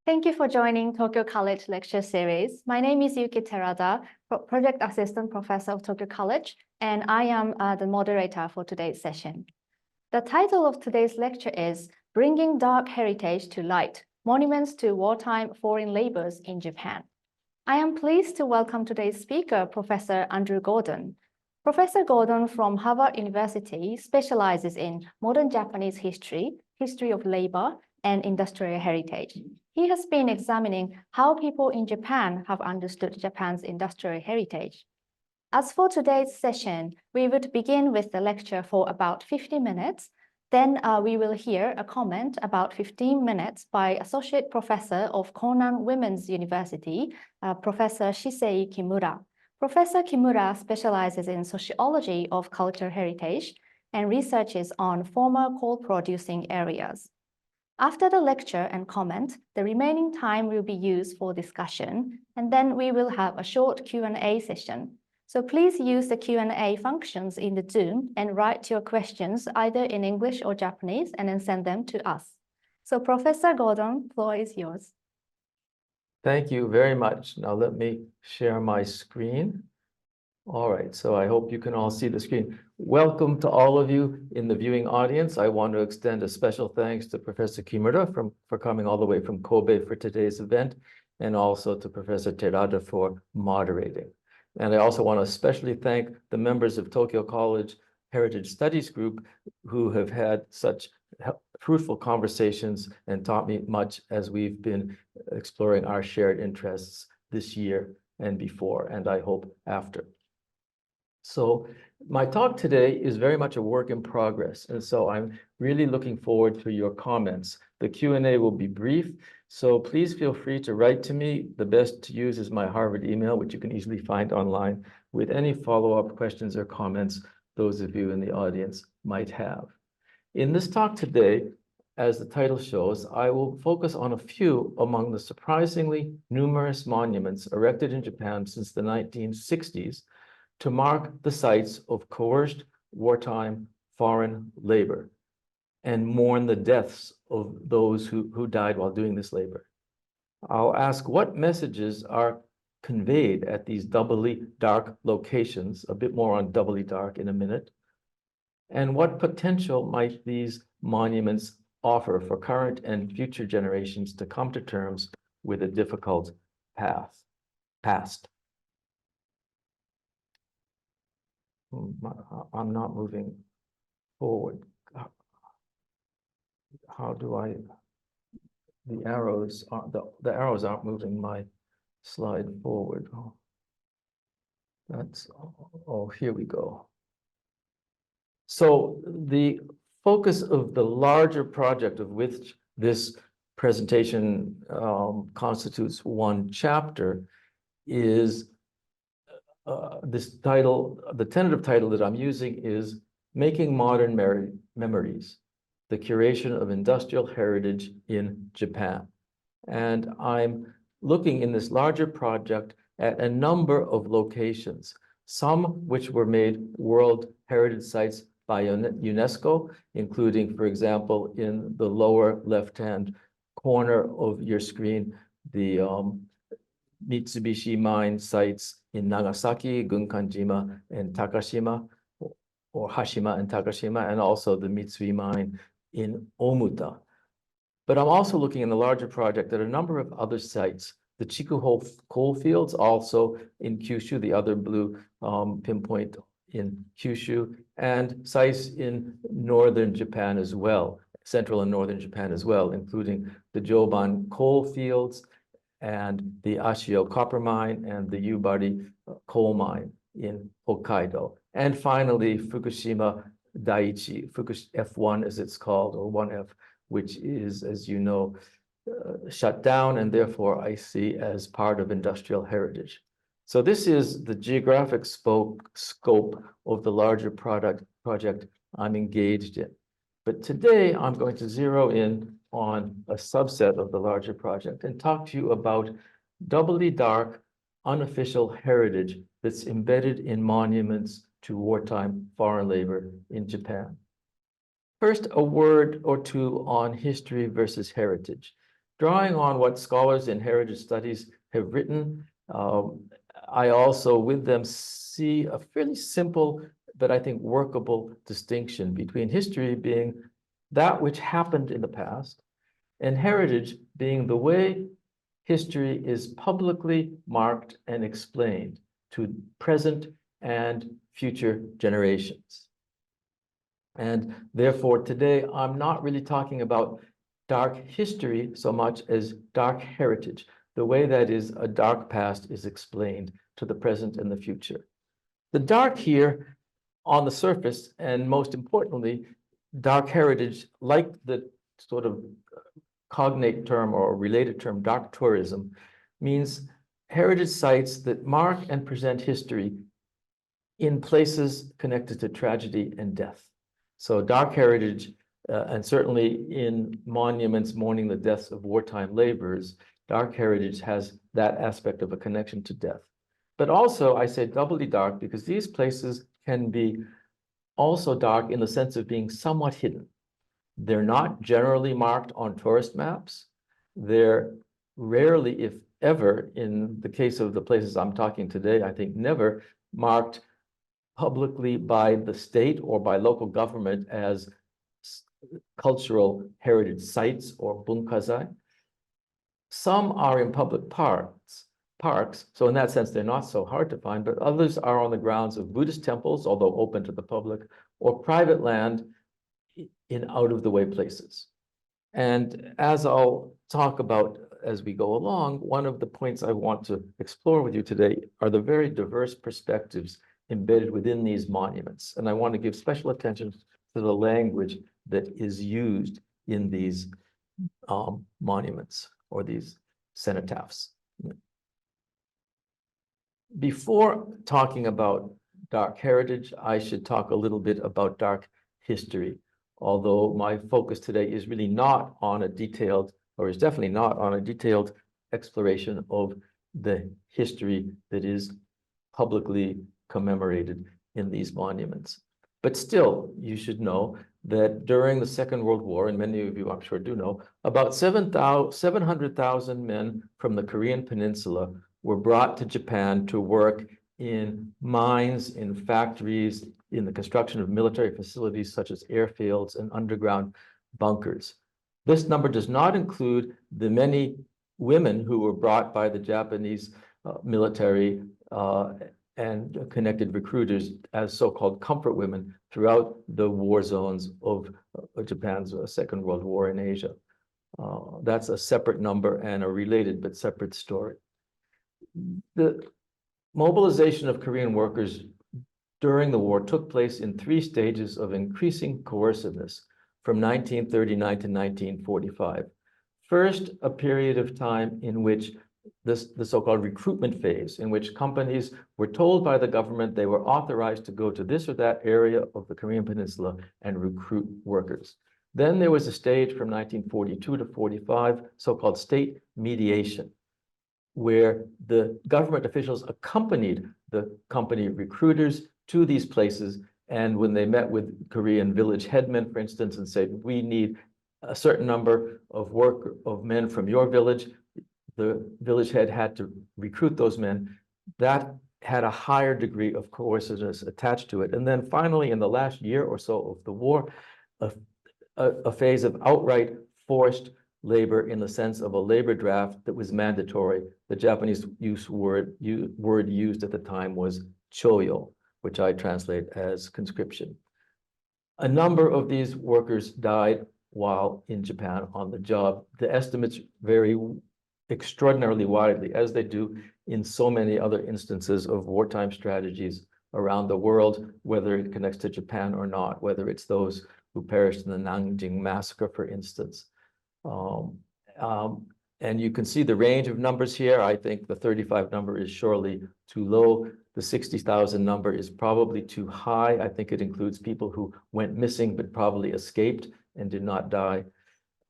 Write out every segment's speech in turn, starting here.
Thank you for joining Tokyo College Lecture Series. My name is Yuki Terada, Project Assistant Professor of Tokyo College, and I am the moderator for today's session. The title of today's lecture is Bringing Dark Heritage to Light, Monuments to Wartime Foreign Labors in Japan. I am pleased to welcome today's speaker, Professor Andrew Gordon. Professor Gordon from Harvard University specializes in modern Japanese history, history of labor, and industrial heritage. He has been examining how people in Japan have understood Japan's industrial heritage. As for today's session, we would begin with the lecture for about 50 minutes. Then we will hear a comment about 15 minutes by Associate Professor of Konan Women's University, Professor Shisei Kimura. Professor Kimura specializes in sociology of cultural heritage and researches on former coal-producing areas. After the lecture and comment, the remaining time will be used for discussion, and then we will have a short Q&A session. So please use the Q&A functions in the Zoom and write your questions either in English or Japanese and then send them to us. So Professor Gordon, floor is yours. Thank you very much. Now let me share my screen. All right, so I hope you can all see the screen. Welcome to all of you in the viewing audience. I want to extend a special thanks to Professor Kimura for coming all the way from Kobe for today's event, and also to Professor Terada for moderating. And I also want to especially thank the members of Tokyo College Heritage Studies Group who have had such fruitful conversations and taught me much as we've been exploring our shared interests this year and before, and I hope after. So my talk today is very much a work in progress, and so I'm really looking forward to your comments. The Q&A will be brief, so please feel free to write to me. The best to use is my Harvard email, which you can easily find online, with any follow-up questions or comments those of you in the audience might have. In this talk today, as the title shows, I will focus on a few among the surprisingly numerous monuments erected in Japan since the 1960s to mark the sites of coerced wartime foreign labor and mourn the deaths of those who died while doing this labor. I'll ask what messages are conveyed at these doubly dark locations, a bit more on doubly dark in a minute, and what potential might these monuments offer for current and future generations to come to terms with a difficult past. I'm not moving forward. How do I? The arrows aren't moving my slide forward. Here we go. So the focus of the larger project of which this presentation constitutes one chapter is this title. The tentative title that I'm using is Making Modern Memories, the Curation of Industrial Heritage in Japan. And I'm looking in this larger project at a number of locations, some which were made World Heritage Sites by UNESCO, including, for example, in the lower left-hand corner of your screen, the Mitsubishi mine sites in Nagasaki, Gunkanjima, and Takashima, or Hashima and Takashima, and also the Mitsui mine in Omuta. But I'm also looking in the larger project at a number of other sites, the Chikuho coal fields, also in Kyushu, the other blue pinpoint in Kyushu, and sites in northern Japan as well, central and northern Japan as well, including the Joban coal fields and the Ashio copper mine and the Yubari coal mine in Hokkaido. And finally, Fukushima Daiichi, F1 as it's called, or 1F, which is, as you know, shut down and therefore I see as part of industrial heritage. So this is the geographic scope of the larger project I'm engaged in. But today I'm going to zero in on a subset of the larger project and talk to you about doubly dark, unofficial heritage that's embedded in monuments to wartime foreign labor in Japan. First, a word or two on history versus heritage. drawing on what scholars in heritage studies have written, I also with them see a fairly simple, but I think workable distinction between history being that which happened in the past and heritage being the way history is publicly marked and explained to present and future generations. And therefore, today, I'm not really talking about dark history so much as dark heritage, the way that is a dark past is explained to the present and the future. The dark here on the surface, and most importantly, dark heritage, like the sort of cognate term or related term, dark tourism, means heritage sites that mark and present history in places connected to tragedy and death. So dark heritage, and certainly in monuments mourning the deaths of wartime laborers, dark heritage has that aspect of a connection to death. But also, I say doubly dark because these places can be also dark in the sense of being somewhat hidden. They're not generally marked on tourist maps. They're rarely, if ever, in the case of the places I'm talking today, I think never marked publicly by the state or by local government as cultural heritage sites or bunkazai. Some are in public parks, so in that sense, they're not so hard to find, but others are on the grounds of Buddhist temples, although open to the public, or private land in out-of-the-way places. And as I'll talk about as we go along, one of the points I want to explore with you today are the very diverse perspectives embedded within these monuments. And I want to give special attention to the language that is used in these monuments or these cenotaphs. Before talking about dark heritage, I should talk a little bit about dark history, although my focus today is really not on a detailed, or is definitely not on a detailed exploration of the history that is publicly commemorated in these monuments. But still, you should know that during the Second World War, and many of you I'm sure do know, about 700,000 men from the Korean Peninsula were brought to Japan to work in mines, in factories, in the construction of military facilities such as airfields and underground bunkers. This number does not include the many women who were brought by the Japanese military and connected recruiters as so-called comfort women throughout the war zones of Japan's Second World War in Asia. That's a separate number and a related but separate story. The mobilization of Korean workers during the war took place in 3 stages of increasing coerciveness from 1939 to 1945. First, a period of time in which the so-called recruitment phase, in which companies were told by the government they were authorized to go to this or that area of the Korean Peninsula and recruit workers. Then there was a stage from 1942 to 45, so-called state mediation, where the government officials accompanied the company recruiters to these places. And when they met with Korean village headmen, for instance, and said, we need a certain number of men from your village, the village head had to recruit those men. That had a higher degree of coerciveness attached to it. And then finally, in the last year or so of the war, a phase of outright forced labor in the sense of a labor draft that was mandatory. The Japanese word used at the time was choyo, which I translate as conscription. A number of these workers died while in Japan on the job. The estimates vary extraordinarily widely, as they do in so many other instances of wartime strategies around the world, whether it connects to Japan or not, whether it's those who perished in the Nanjing massacre, for instance. And you can see the range of numbers here. I think the 35 number is surely too low. The 60,000 number is probably too high. I think it includes people who went missing but probably escaped and did not die.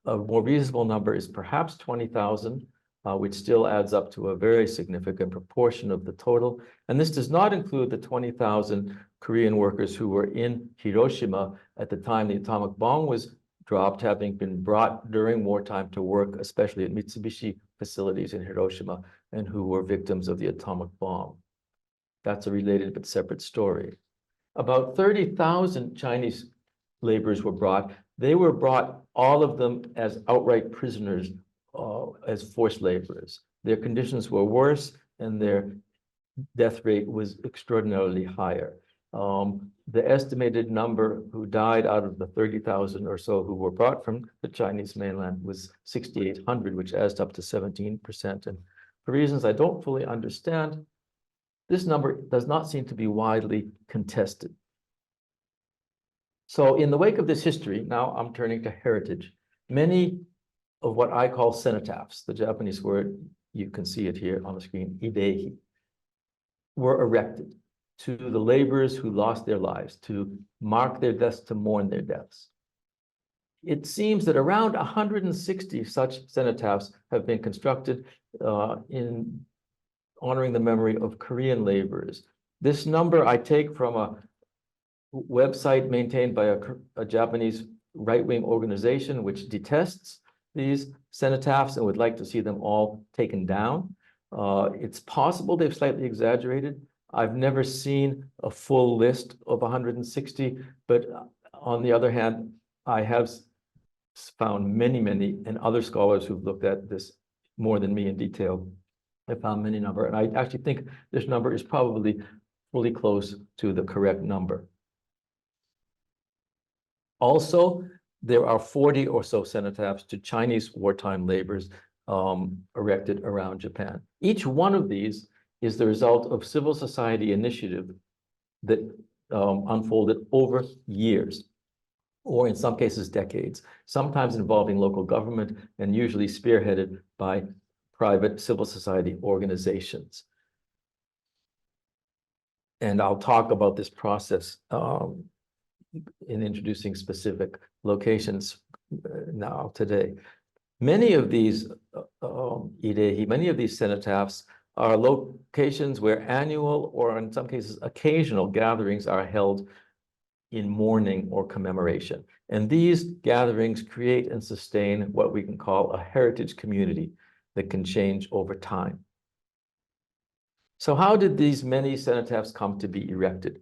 A more reasonable number is perhaps 20,000, which still adds up to a very significant proportion of the total. And this does not include the 20,000 Korean workers who were in Hiroshima at the time the atomic bomb was dropped, having been brought during wartime to work, especially at Mitsubishi facilities in Hiroshima, and who were victims of the atomic bomb. That's a related but separate story. About 30,000 Chinese laborers were brought. They were brought, all of them, as outright prisoners, as forced laborers. Their conditions were worse, and their death rate was extraordinarily higher. The estimated number who died out of the 30,000 or so who were brought from the Chinese mainland was 6,800, which adds up to 17%. And for reasons I don't fully understand, this number does not seem to be widely contested. So in the wake of this history, now I'm turning to heritage. Many of what I call cenotaphs, the Japanese word, you can see it here on the screen, idehi, were erected to the laborers who lost their lives, to mark their deaths, to mourn their deaths. It seems that around 160 such cenotaphs have been constructed in honoring the memory of Korean laborers. This number I take from a website maintained by a Japanese right-wing organization which detests these cenotaphs and would like to see them all taken down. It's possible they've slightly exaggerated. I've never seen a full list of 160, but on the other hand, I have found many, and other scholars who've looked at this more than me in detail have found many number. And I actually think this number is probably fully close to the correct number. Also, there are 40 or so cenotaphs to Chinese wartime laborers erected around Japan. Each one of these is the result of civil society initiative that unfolded over years, or in some cases decades, sometimes involving local government and usually spearheaded by private civil society organizations. And I'll talk about this process in introducing specific locations now today. Many of these idehi, many of these cenotaphs are locations where annual or in some cases occasional gatherings are held in mourning or commemoration. And these gatherings create and sustain what we can call a heritage community that can change over time. So how did these many cenotaphs come to be erected?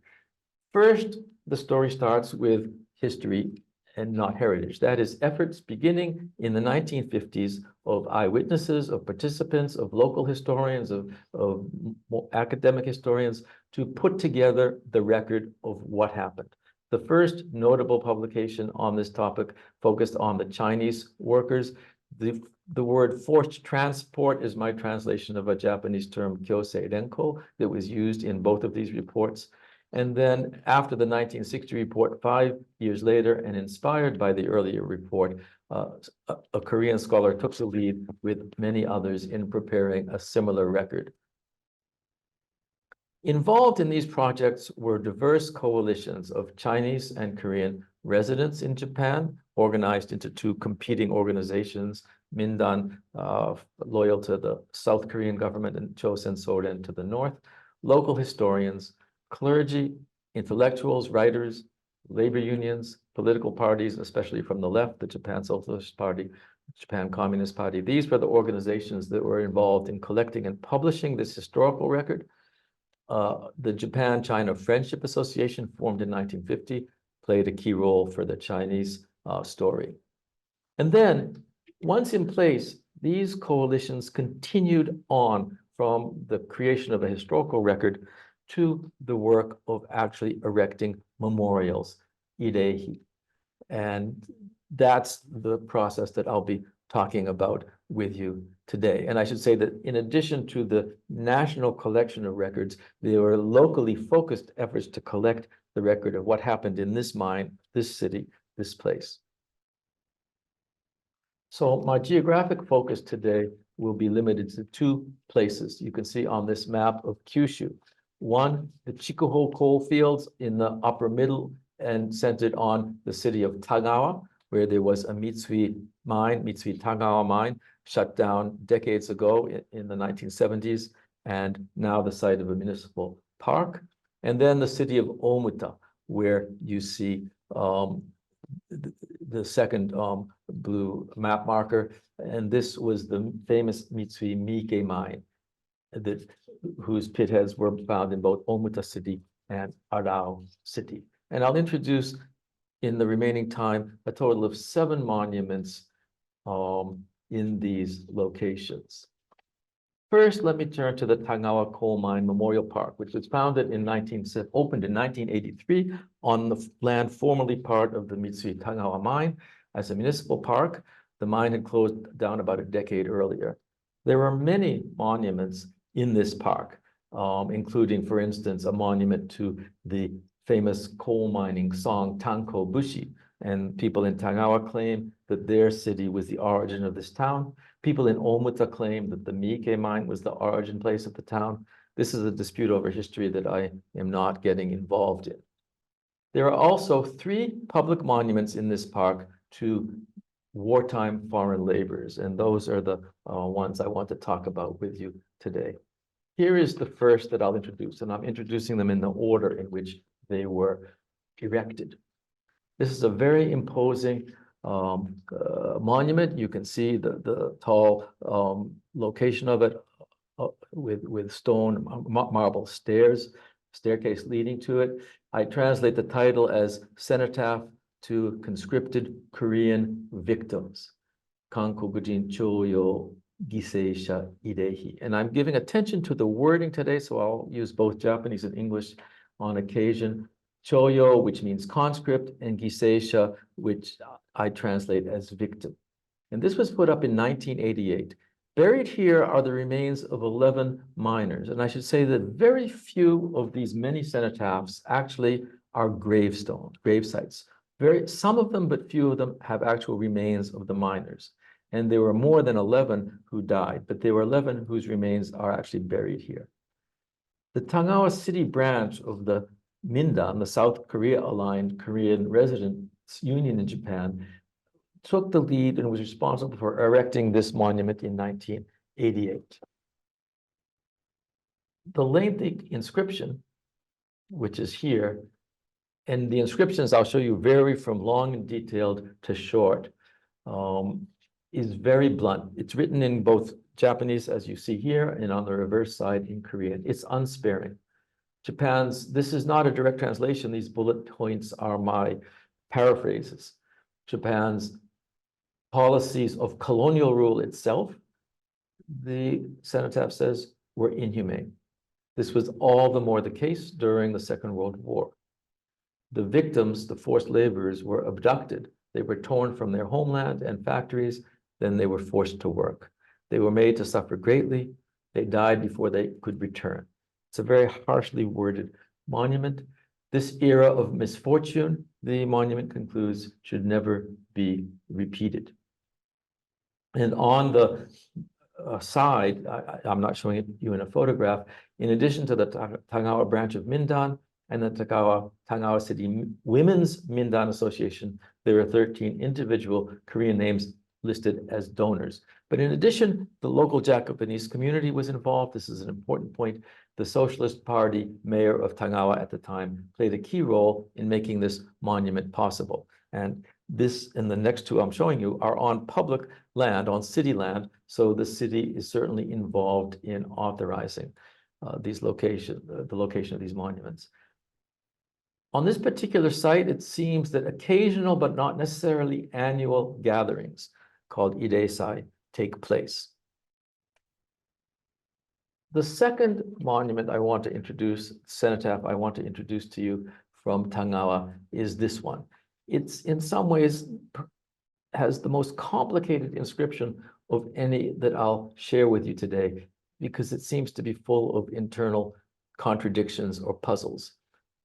First, the story starts with history and not heritage. That is, efforts beginning in the 1950s of eyewitnesses, of participants, of local historians, of academic historians to put together the record of what happened. The first notable publication on this topic focused on the Chinese workers. The word forced transport is my translation of a Japanese term, kyosei renko, that was used in both of these reports. And then after the 1960 report, 5 years later, and inspired by the earlier report, a Korean scholar took the lead with many others in preparing a similar record. Involved in these projects were diverse coalitions of Chinese and Korean residents in Japan, organized into two competing organizations, Mindan, loyal to the South Korean government, and Chosen Soren to the north, local historians, clergy, intellectuals, writers, labor unions, political parties, especially from the left, the Japan Socialist Party, Japan Communist Party. These were the organizations that were involved in collecting and publishing this historical record. The Japan-China Friendship Association, formed in 1950, played a key role for the Chinese story. And then, once in place, these coalitions continued on from the creation of a historical record to the work of actually erecting memorials, idehi. And that's the process that I'll be talking about with you today. And I should say that in addition to the national collection of records, there were locally focused efforts to collect the record of what happened in this mine, this city, this place. So my geographic focus today will be limited to two places you can see on this map of Kyushu. One, the Chikuho coal fields in the upper middle and centered on the city of Tagawa, where there was a Mitsui mine, Mitsui Tagawa mine, shut down decades ago in the 1970s, and now the site of a municipal park. And then the city of Omuta, where you see the second blue map marker, and this was the famous Mitsui Miike mine, whose pit heads were found in both Omuta City and Arao City. And I'll introduce in the remaining time a total of 7 monuments in these locations. First, let me turn to the Tagawa Coal Mine Memorial Park, which was opened in 1983 on the land formerly part of the Mitsui Tagawa mine as a municipal park. The mine had closed down about a decade earlier. There are many monuments in this park, including, for instance, a monument to the famous coal mining song Tanko Bushi. And people in Tagawa claim that their city was the origin of this town. People in Omuta claim that the Miike mine was the origin place of the town. This is a dispute over history that I am not getting involved in. There are also 3 public monuments in this park to wartime foreign laborers, and those are the ones I want to talk about with you today. Here is the first that I'll introduce, and I'm introducing them in the order in which they were erected. This is a very imposing monument. You can see the tall location of it with stone marble staircase leading to it. I translate the title as Cenotaph to Conscripted Korean Victims, Kankokujin Choyo Giseisha Idehi. And I'm giving attention to the wording today, so I'll use both Japanese and English on occasion. Choyo, which means conscript, and Giseisha, which I translate as victim. And this was put up in 1988. Buried here are the remains of 11 miners. And I should say that very few of these many cenotaphs actually are grave sites. Some of them, but few of them have actual remains of the miners. And there were more than 11 who died, but there were 11 whose remains are actually buried here. The Tagawa City branch of the Mindan, the South Korea-aligned Korean Residents Union in Japan, took the lead and was responsible for erecting this monument in 1988. The lengthy inscription, which is here, and the inscriptions I'll show you vary from long and detailed to short, is very blunt. It's written in both Japanese, as you see here, and on the reverse side in Korean. It's unsparing. This is not a direct translation. These bullet points are my paraphrases. Japan's policies of colonial rule itself, the cenotaph says, were inhumane. This was all the more the case during the Second World War. The victims, the forced laborers, were abducted. They were torn from their homeland and factories, then they were forced to work. They were made to suffer greatly. They died before they could return. It's a very harshly worded monument. This era of misfortune, the monument concludes, should never be repeated. And on the side, I'm not showing you in a photograph, in addition to the Tagawa branch of Mindan and the Tagawa City Women's Mindan Association, there are 13 individual Korean names listed as donors. But in addition, the local Japanese community was involved. This is an important point. The Socialist Party mayor of Tagawa at the time played a key role in making this monument possible. And this and the next 2 I'm showing you are on public land, on city land. So the city is certainly involved in authorizing the location of these monuments. On this particular site, it seems that occasional but not necessarily annual gatherings called Idesai take place. The second monument I want to introduce, cenotaph I want to introduce to you from Tagawa, is this one. It's in some ways has the most complicated inscription of any that I'll share with you today, because it seems to be full of internal contradictions or puzzles.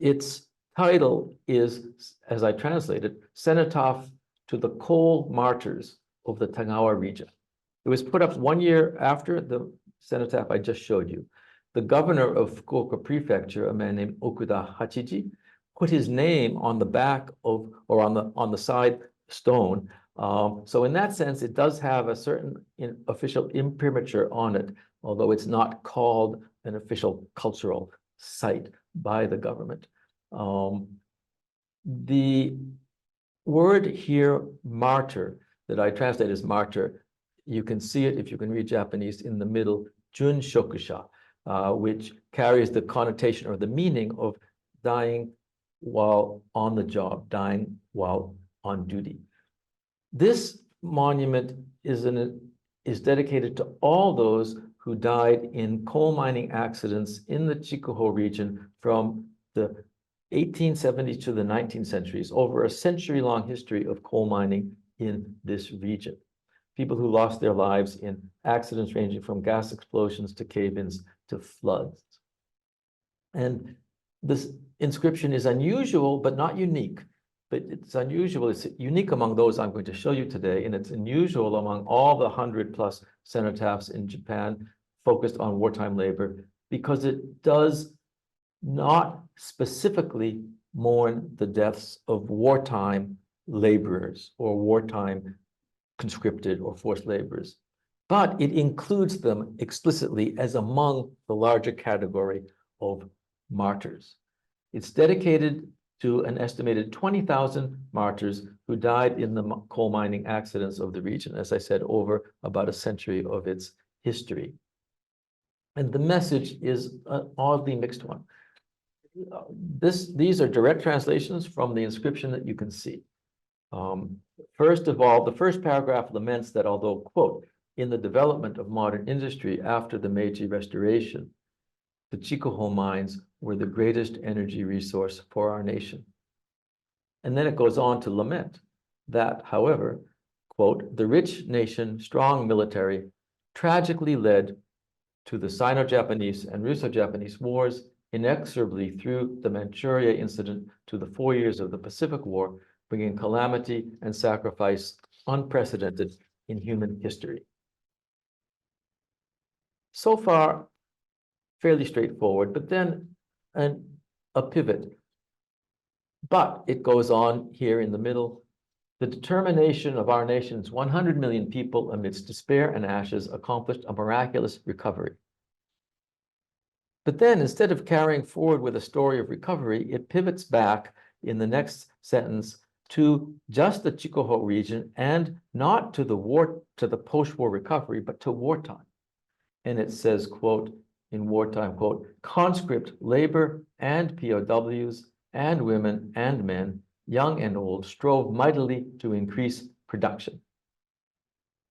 Its title is, as I translate it, Cenotaph to the Coal Martyrs of the Tagawa region. It was put up 1 year after the cenotaph I just showed you. The governor of Fukuoka Prefecture, a man named Okuda Hachiji, put his name on the back of, or on the side stone. So in that sense, it does have a certain official imprimatur on it, although it's not called an official cultural site by the government. The word here, martyr, that I translate as martyr, you can see it if you can read Japanese in the middle, jun shokusha, which carries the connotation or the meaning of dying while on the job, dying while on duty. This monument is dedicated to all those who died in coal mining accidents in the Chikuho region from the 1870s to the 19th centuries, over a century-long history of coal mining in this region. People who lost their lives in accidents ranging from gas explosions to cave-ins to floods. And this inscription is unusual, but not unique. But it's unusual, it's unique among those I'm going to show you today, and it's unusual among all the 100+ cenotaphs in Japan focused on wartime labor, because it does not specifically mourn the deaths of wartime laborers or wartime conscripted or forced laborers, but it includes them explicitly as among the larger category of martyrs. It's dedicated to an estimated 20,000 martyrs who died in the coal mining accidents of the region, as I said, over about a century of its history. And the message is an oddly mixed one. These are direct translations from the inscription that you can see. First of all, the first paragraph laments that although, quote, in the development of modern industry after the Meiji Restoration, the Chikuho mines were the greatest energy resource for our nation. And then it goes on to lament that, however, quote, the rich nation, strong military, tragically led to the Sino-Japanese and Russo-Japanese wars, inexorably through the Manchuria incident to the 4 years of the Pacific War, bringing calamity and sacrifice unprecedented in human history. So far, fairly straightforward, but then a pivot. But it goes on here in the middle. The determination of our nation's 100 million people amidst despair and ashes accomplished a miraculous recovery. But then instead of carrying forward with a story of recovery, it pivots back in the next sentence to just the Chikuho region and not to the post-war recovery, but to wartime. And it says, quote, in wartime, quote, conscript labor and POWs and women and men, young and old, strove mightily to increase production.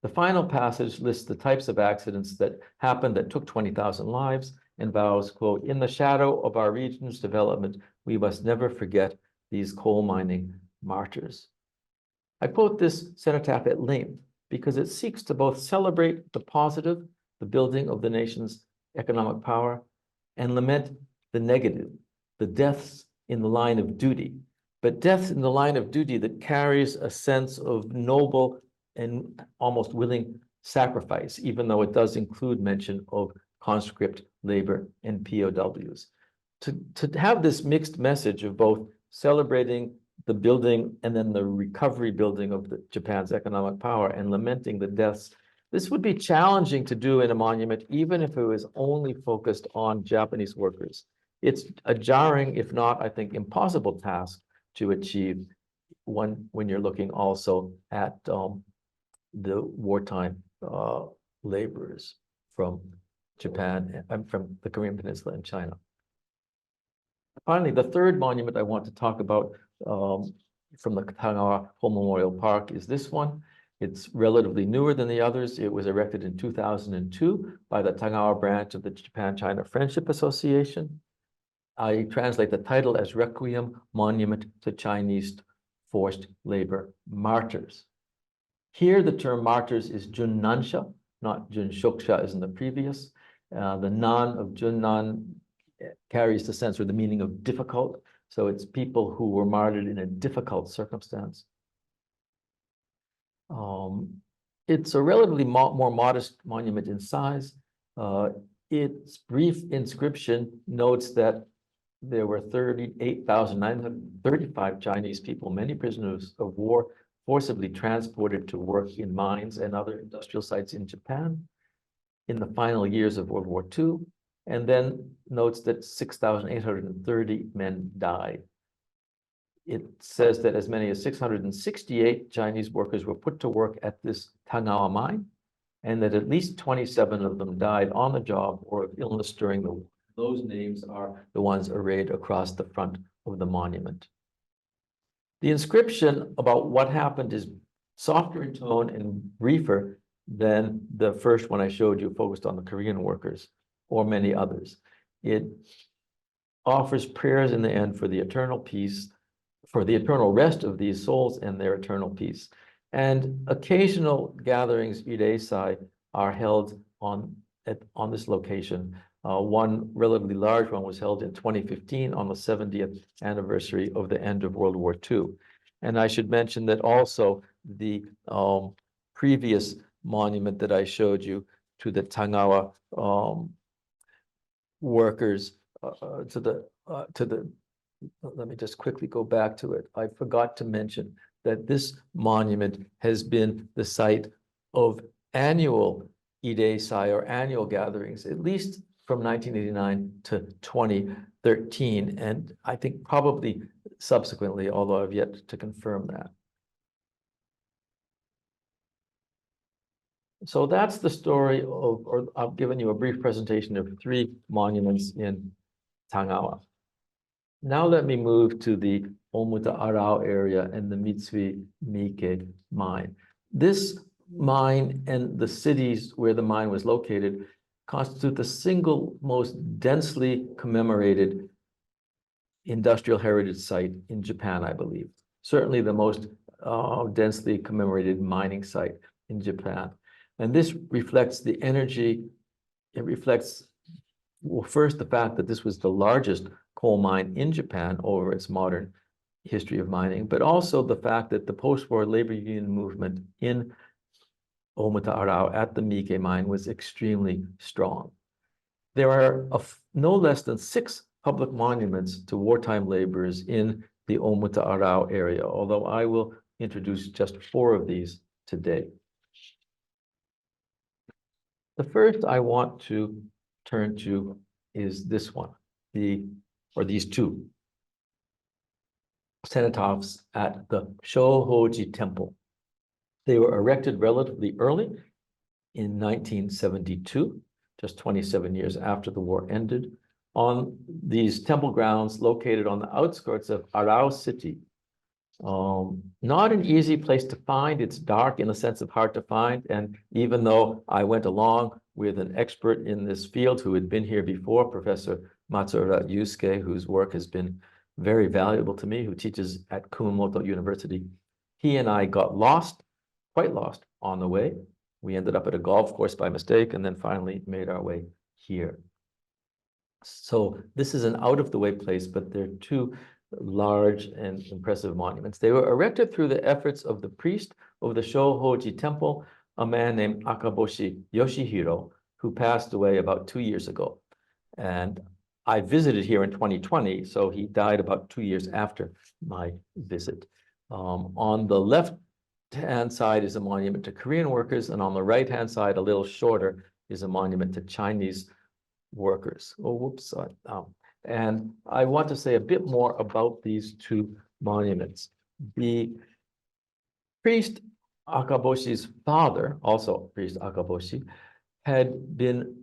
The final passage lists the types of accidents that happened that took 20,000 lives and vows, quote, in the shadow of our region's development, we must never forget these coal mining martyrs. I quote this cenotaph at length because it seeks to both celebrate the positive, the building of the nation's economic power, and lament the negative, the deaths in the line of duty, but deaths in the line of duty that carries a sense of noble and almost willing sacrifice, even though it does include mention of conscript labor and POWs. To have this mixed message of both celebrating the building and then the recovery building of Japan's economic power and lamenting the deaths, this would be challenging to do in a monument, even if it was only focused on Japanese workers. It's a jarring, if not, I think, impossible task to achieve when you're looking also at the wartime laborers from Japan and from the Korean Peninsula and China. Finally, the third monument I want to talk about from the Tagawa Whole Memorial Park is this one. It's relatively newer than the others. It was erected in 2002 by the Tagawa branch of the Japan-China Friendship Association. I translate the title as Requiem Monument to Chinese Forced Labor Martyrs. Here, the term martyrs is Junnansha, not Junshokusha as in the previous. The nan of Junnan carries the sense or the meaning of difficult. So it's people who were martyred in a difficult circumstance. It's a relatively more modest monument in size. Its brief inscription notes that there were 38,935 Chinese people, many prisoners of war, forcibly transported to work in mines and other industrial sites in Japan in the final years of World War II, and then notes that 6,830 men died. it says that as many as 668 Chinese workers were put to work at this Tagawa mine, and that at least 27 of them died on the job or of illness during the war. Those names are the ones arrayed across the front of the monument. The inscription about what happened is softer in tone and briefer than the first one I showed you, focused on the Korean workers or many others. It offers prayers in the end for the eternal peace, for the eternal rest of these souls and their eternal peace. And occasional gatherings, Irei-sai, are held on this location. One relatively large one was held in 2015 on the 70th anniversary of the end of World War II. And I should mention that also the previous monument that I showed you to the Tagawa workers, let me just quickly go back to it. I forgot to mention that this monument has been the site of annual Irei-sai, or annual gatherings, at least from 1989 to 2013, and I think probably subsequently, although I've yet to confirm that. So that's the story of, or I've given you a brief presentation of 3 monuments in Tagawa. Now let me move to the Omuta Arao area and the Mitsui Mike mine. This mine and the cities where the mine was located constitute the single most densely commemorated industrial heritage site in Japan, I believe. Certainly the most densely commemorated mining site in Japan. And this reflects the energy, it reflects, well, first, the fact that this was the largest coal mine in Japan over its modern history of mining, but also the fact that the post-war labor union movement in Omuta Arao at the Mike mine was extremely strong. There are no less than 6 public monuments to wartime laborers in the Omuta Arao area, although I will introduce just 4 of these today. The first I want to turn to is this one, these 2 cenotaphs at the Shohoji Temple. They were erected relatively early in 1972, just 27 years after the war ended, on these temple grounds located on the outskirts of Arao City. Not an easy place to find. It's dark, in the sense of hard to find. And even though I went along with an expert in this field who had been here before, Professor Matsuura Yusuke, whose work has been very valuable to me, who teaches at Kumamoto University, he and I got lost, quite lost on the way. We ended up at a golf course by mistake, and then finally made our way here. So this is an out-of-the-way place, but there are 2 large and impressive monuments. They were erected through the efforts of the priest of the Shohoji Temple, a man named Akaboshi Yoshihiro, who passed away about 2 years ago. And I visited here in 2020, so he died about 2 years after my visit. On the left-hand side is a monument to Korean workers, and on the right-hand side, a little shorter, is a monument to Chinese workers. Oh, whoops. And I want to say a bit more about these 2 monuments. The priest Akaboshi's father, also priest Akaboshi, had been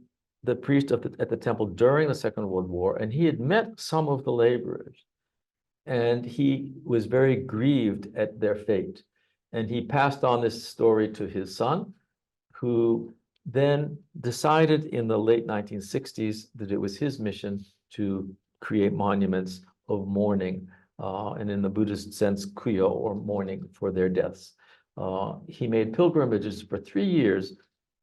the priest at the temple during the Second World War, and he had met some of the laborers, and he was very grieved at their fate. And he passed on this story to his son, who then decided in the late 1960s that it was his mission to create monuments of mourning, and in the Buddhist sense, kuyo, or mourning for their deaths. He made pilgrimages for 3 years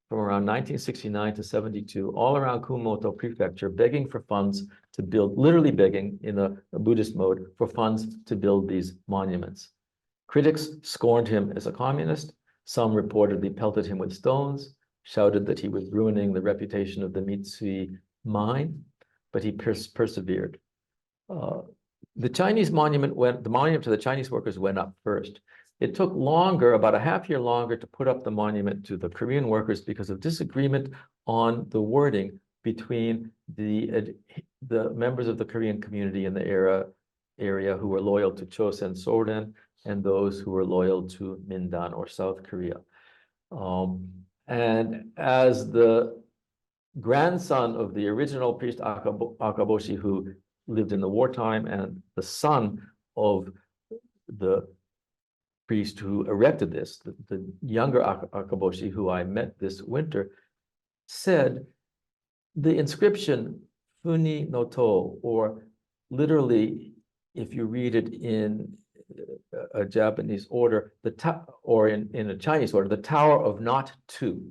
from around 1969 to 72, all around Kumamoto Prefecture, begging for funds to build, literally begging in a Buddhist mode, for funds to build these monuments. Critics scorned him as a communist. Some reportedly pelted him with stones, shouted that he was ruining the reputation of the Mitsui mine, but he persevered. The Chinese monument the monument to the Chinese workers went up first. It took longer, about a half year longer, to put up the monument to the Korean workers because of disagreement on the wording between the members of the Korean community in the era area who were loyal to Chosen Soden and those who were loyal to Mindan or South Korea. And as the grandson of the original priest Akaboshi who lived in the wartime and the son of the priest who erected this, the younger Akaboshi who I met this winter, said the inscription Funi no To, or literally, if you read it in a Japanese order, or in a Chinese order, the Tower of Not Two,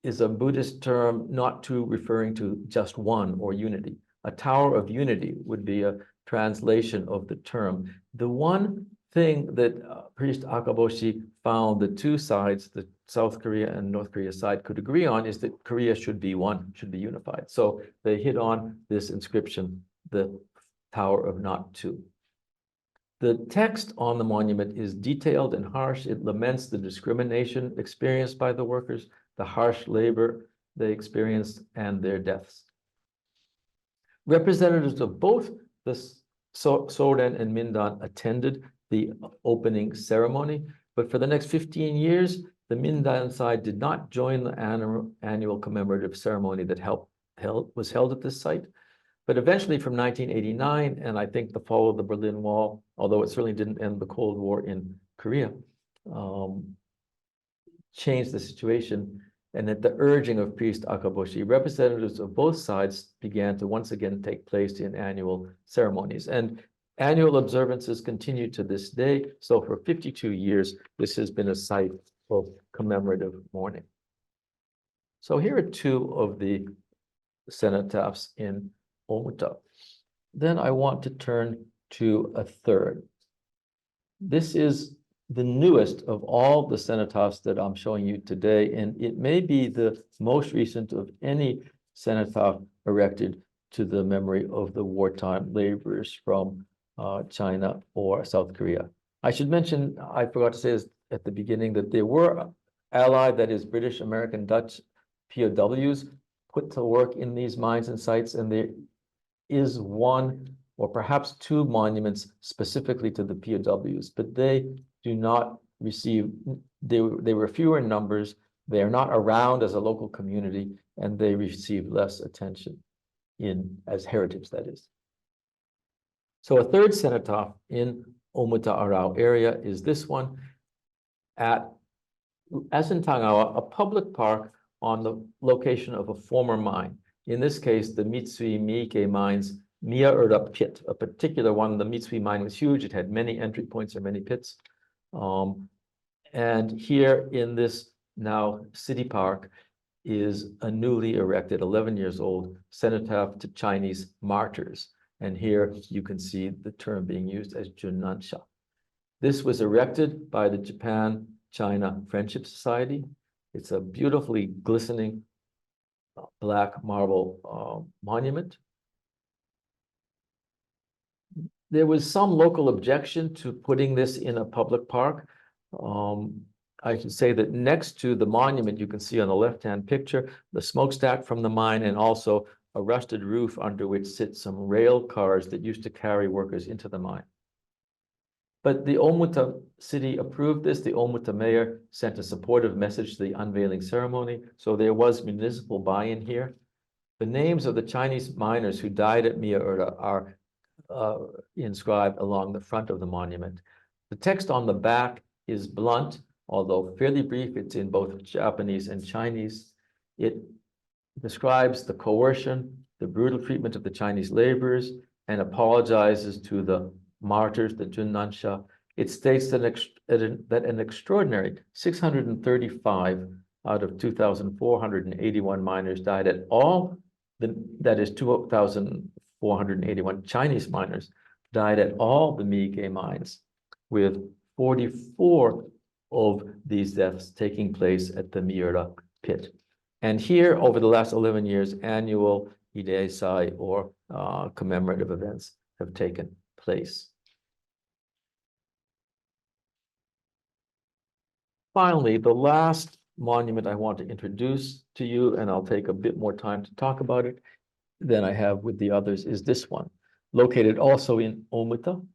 is a Buddhist term, not two referring to just one or unity. A tower of unity would be a translation of the term. The one thing that priest Akaboshi found the two sides, the South Korea and North Korea side, could agree on is that Korea should be one, should be unified. So they hit on this inscription, the Tower of Not Two. The text on the monument is detailed and harsh. It laments the discrimination experienced by the workers, the harsh labor they experienced, and their deaths. Representatives of both the Soden and Mindan attended the opening ceremony, but for the next 15 years, the Mindan side did not join the annual commemorative ceremony that was held at this site. But eventually from 1989, and I think the fall of the Berlin Wall, although it certainly didn't end the Cold War in Korea, changed the situation. And at the urging of priest Akaboshi, representatives of both sides began to once again take place in annual ceremonies. And annual observances continue to this day. So for 52 years, this has been a site of commemorative mourning. So here are two of the cenotaphs in Omuta. Then I want to turn to a third. This is the newest of all the cenotaphs that I'm showing you today, and it may be the most recent of any cenotaph erected to the memory of the wartime laborers from China or South Korea. I should mention, I forgot to say this at the beginning, that there were allied, that is British, American, Dutch POWs put to work in these mines and sites, and there is one or perhaps two monuments specifically to the POWs, but they do not receive, they were fewer in numbers, they are not around as a local community, and they receive less attention as heritage, that is. So a third cenotaph in Omuta Arao area is this one as in Tagawa, a public park on the location of a former mine. In this case, the Mitsui Miike mines Miya-ura pit, a particular one. The Mitsui mine was huge. It had many entry points or many pits. And here in this now city park is a newly erected, 11 years old, cenotaph to Chinese martyrs. And here you can see the term being used as Junnansha. This was erected by the Japan-China Friendship Society. It's a beautifully glistening black marble monument. There was some local objection to putting this in a public park. I should say that next to the monument, you can see on the left-hand picture, the smokestack from the mine and also a rusted roof under which sit some rail cars that used to carry workers into the mine. But the Omuta city approved this. The Omuta mayor sent a supportive message to the unveiling ceremony. So there was municipal buy-in here. The names of the Chinese miners who died at Miya-ura are inscribed along the front of the monument. The text on the back is blunt, although fairly brief. It's in both Japanese and Chinese. It describes the coercion, the brutal treatment of the Chinese laborers, and apologizes to the martyrs, the Junnansha. It states that an extraordinary 635 out of 2,481 miners died at all, that is 2,481 Chinese miners died at all the Miike mines, with 44 of these deaths taking place at the Miura pit. And here, over the last 11 years, annual Ideisai or commemorative events have taken place. Finally, the last monument I want to introduce to you, and I'll take a bit more time to talk about it than I have with the others, is this one. located also in Omuta,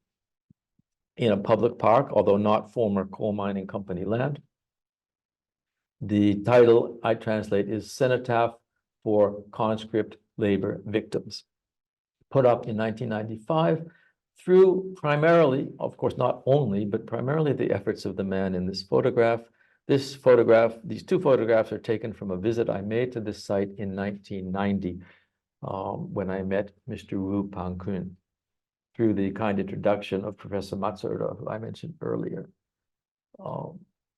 in a public park, although not former coal mining company land. The title I translate is Cenotaph for Conscript Labor Victims, put up in 1995 through primarily, of course, not only, but primarily the efforts of the man in this photograph. This photograph, these two photographs are taken from a visit I made to this site in 1990 when I met Mr. Wu Pangkun through the kind introduction of Professor Matsuura, who I mentioned earlier.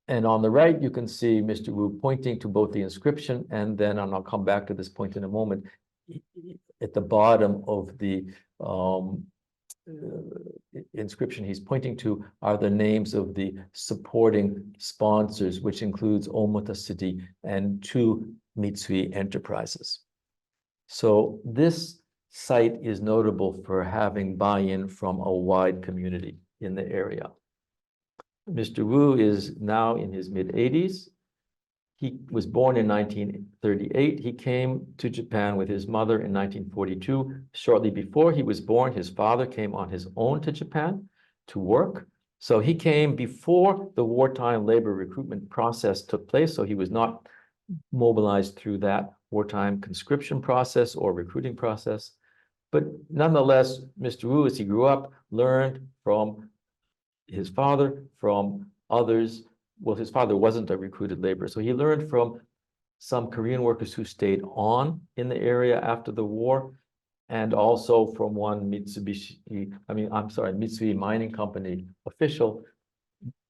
And on the right, you can see Mr. Wu pointing to both the inscription and then, and I'll come back to this point in a moment, at the bottom of the inscription he's pointing to are the names of the supporting sponsors, which includes Omuta City and 2 Mitsui enterprises. So this site is notable for having buy-in from a wide community in the area. Mr. Wu is now in his mid-80s. He was born in 1938. He came to Japan with his mother in 1942. Shortly before he was born, his father came on his own to Japan to work. So he came before the wartime labor recruitment process took place. So he was not mobilized through that wartime conscription process or recruiting process. But nonetheless, Mr. Wu, as he grew up, learned from his father, from others. Well, his father wasn't a recruited laborer, so he learned from some Korean workers who stayed on in the area after the war, and also from one Mitsui Mining Company official,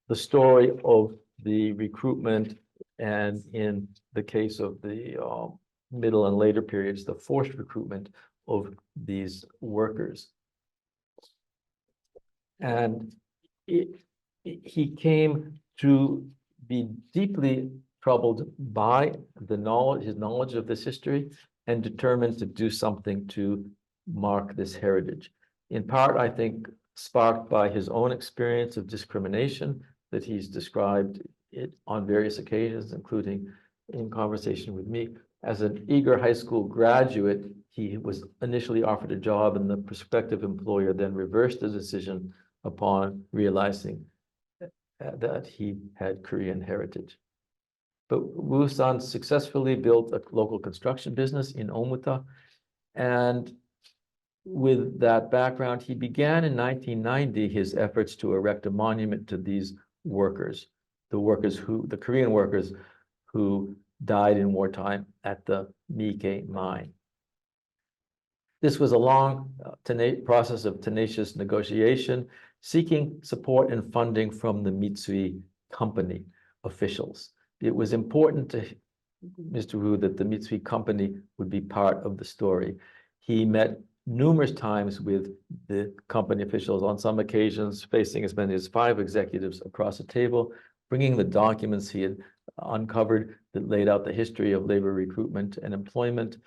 the story of the recruitment, and in the case of the middle and later periods, the forced recruitment of these workers. And he came to be deeply troubled by his knowledge of this history, and determined to do something to mark this heritage. In part, I think, sparked by his own experience of discrimination that he's described it on various occasions, including in conversation with me. As an eager high school graduate, he was initially offered a job, and the prospective employer then reversed the decision upon realizing that he had Korean heritage. But Wu-san successfully built a local construction business in Omuta, and with that background, he began in 1990 his efforts to erect a monument to these workers, the Korean workers who died in wartime at the Miike mine. This was a long process of tenacious negotiation, seeking support and funding from the Mitsui company officials. It was important to Mr. Wu that the Mitsui company would be part of the story. He met numerous times with the company officials, on some occasions facing as many as 5 executives across the table, bringing the documents he had uncovered that laid out the history of labor recruitment and employment.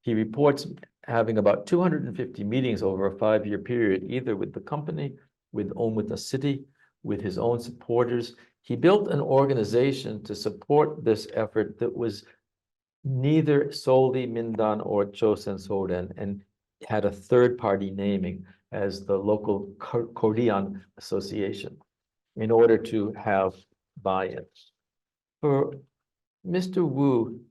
He reports having about 250 meetings over a 5-year period, either with the company, with Omuta City, with his own supporters. He built an organization to support this effort that was neither solely Mindan or Chosen Soden, and had a third-party naming as the local Korean Association in order to have buy-in. For Mr. Wu,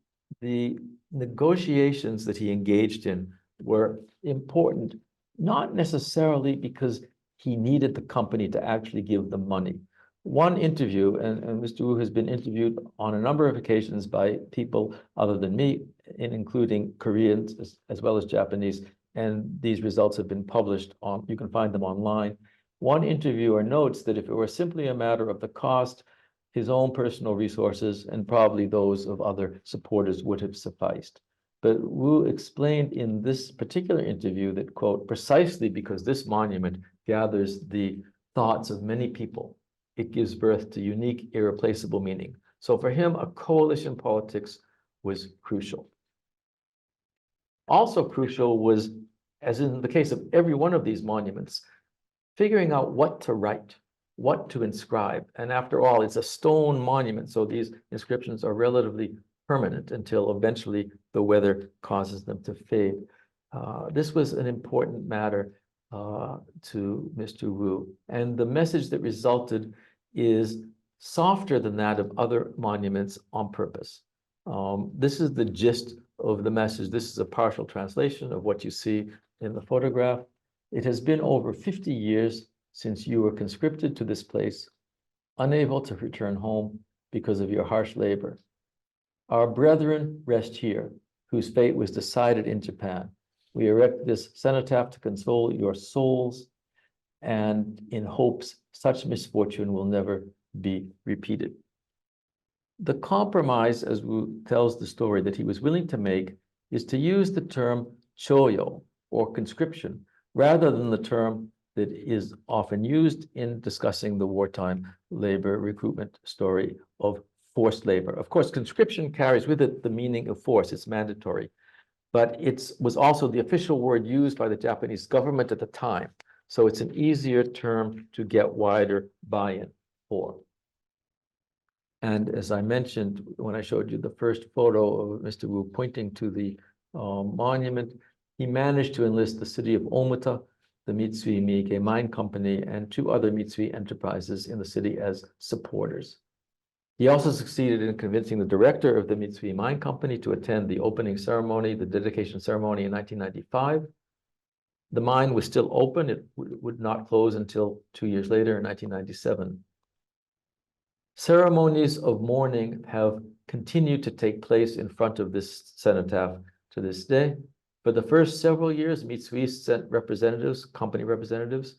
the negotiations that he engaged in were important, not necessarily because he needed the company to actually give the money. One interview, and Mr. Wu has been interviewed on a number of occasions by people other than me, including Koreans as well as Japanese, and these results have been published on, you can find them online. One interviewer notes that if it were simply a matter of the cost, his own personal resources and probably those of other supporters would have sufficed. But Wu explained in this particular interview that, quote, precisely because this monument gathers the thoughts of many people, it gives birth to unique, irreplaceable meaning. So for him, a coalition politics was crucial. Also crucial was, as in the case of every one of these monuments, figuring out what to write, what to inscribe. And after all, it's a stone monument, so these inscriptions are relatively permanent until eventually the weather causes them to fade. This was an important matter to Mr. Wu. And the message that resulted is softer than that of other monuments on purpose. This is the gist of the message. This is a partial translation of what you see in the photograph. It has been over 50 years since you were conscripted to this place, unable to return home because of your harsh labor. Our brethren rest here, whose fate was decided in Japan. We erect this cenotaph to console your souls, and in hopes such misfortune will never be repeated. The compromise, as Wu tells the story, that he was willing to make is to use the term choyo, or conscription, rather than the term that is often used in discussing the wartime labor recruitment story of forced labor. Of course, conscription carries with it the meaning of force, it's mandatory, but it was also the official word used by the Japanese government at the time. So it's an easier term to get wider buy-in for. And as I mentioned, when I showed you the first photo of Mr. Wu pointing to the monument, he managed to enlist the city of Omuta, the Mitsui Miike Mine Company, and 2 other Mitsui enterprises in the city as supporters. He also succeeded in convincing the director of the Mitsui Mine Company to attend the opening ceremony, the dedication ceremony in 1995. The mine was still open. It would not close until 2 years later in 1997. Ceremonies of mourning have continued to take place in front of this cenotaph to this day. For the first several years, Mitsui sent representatives, company representatives,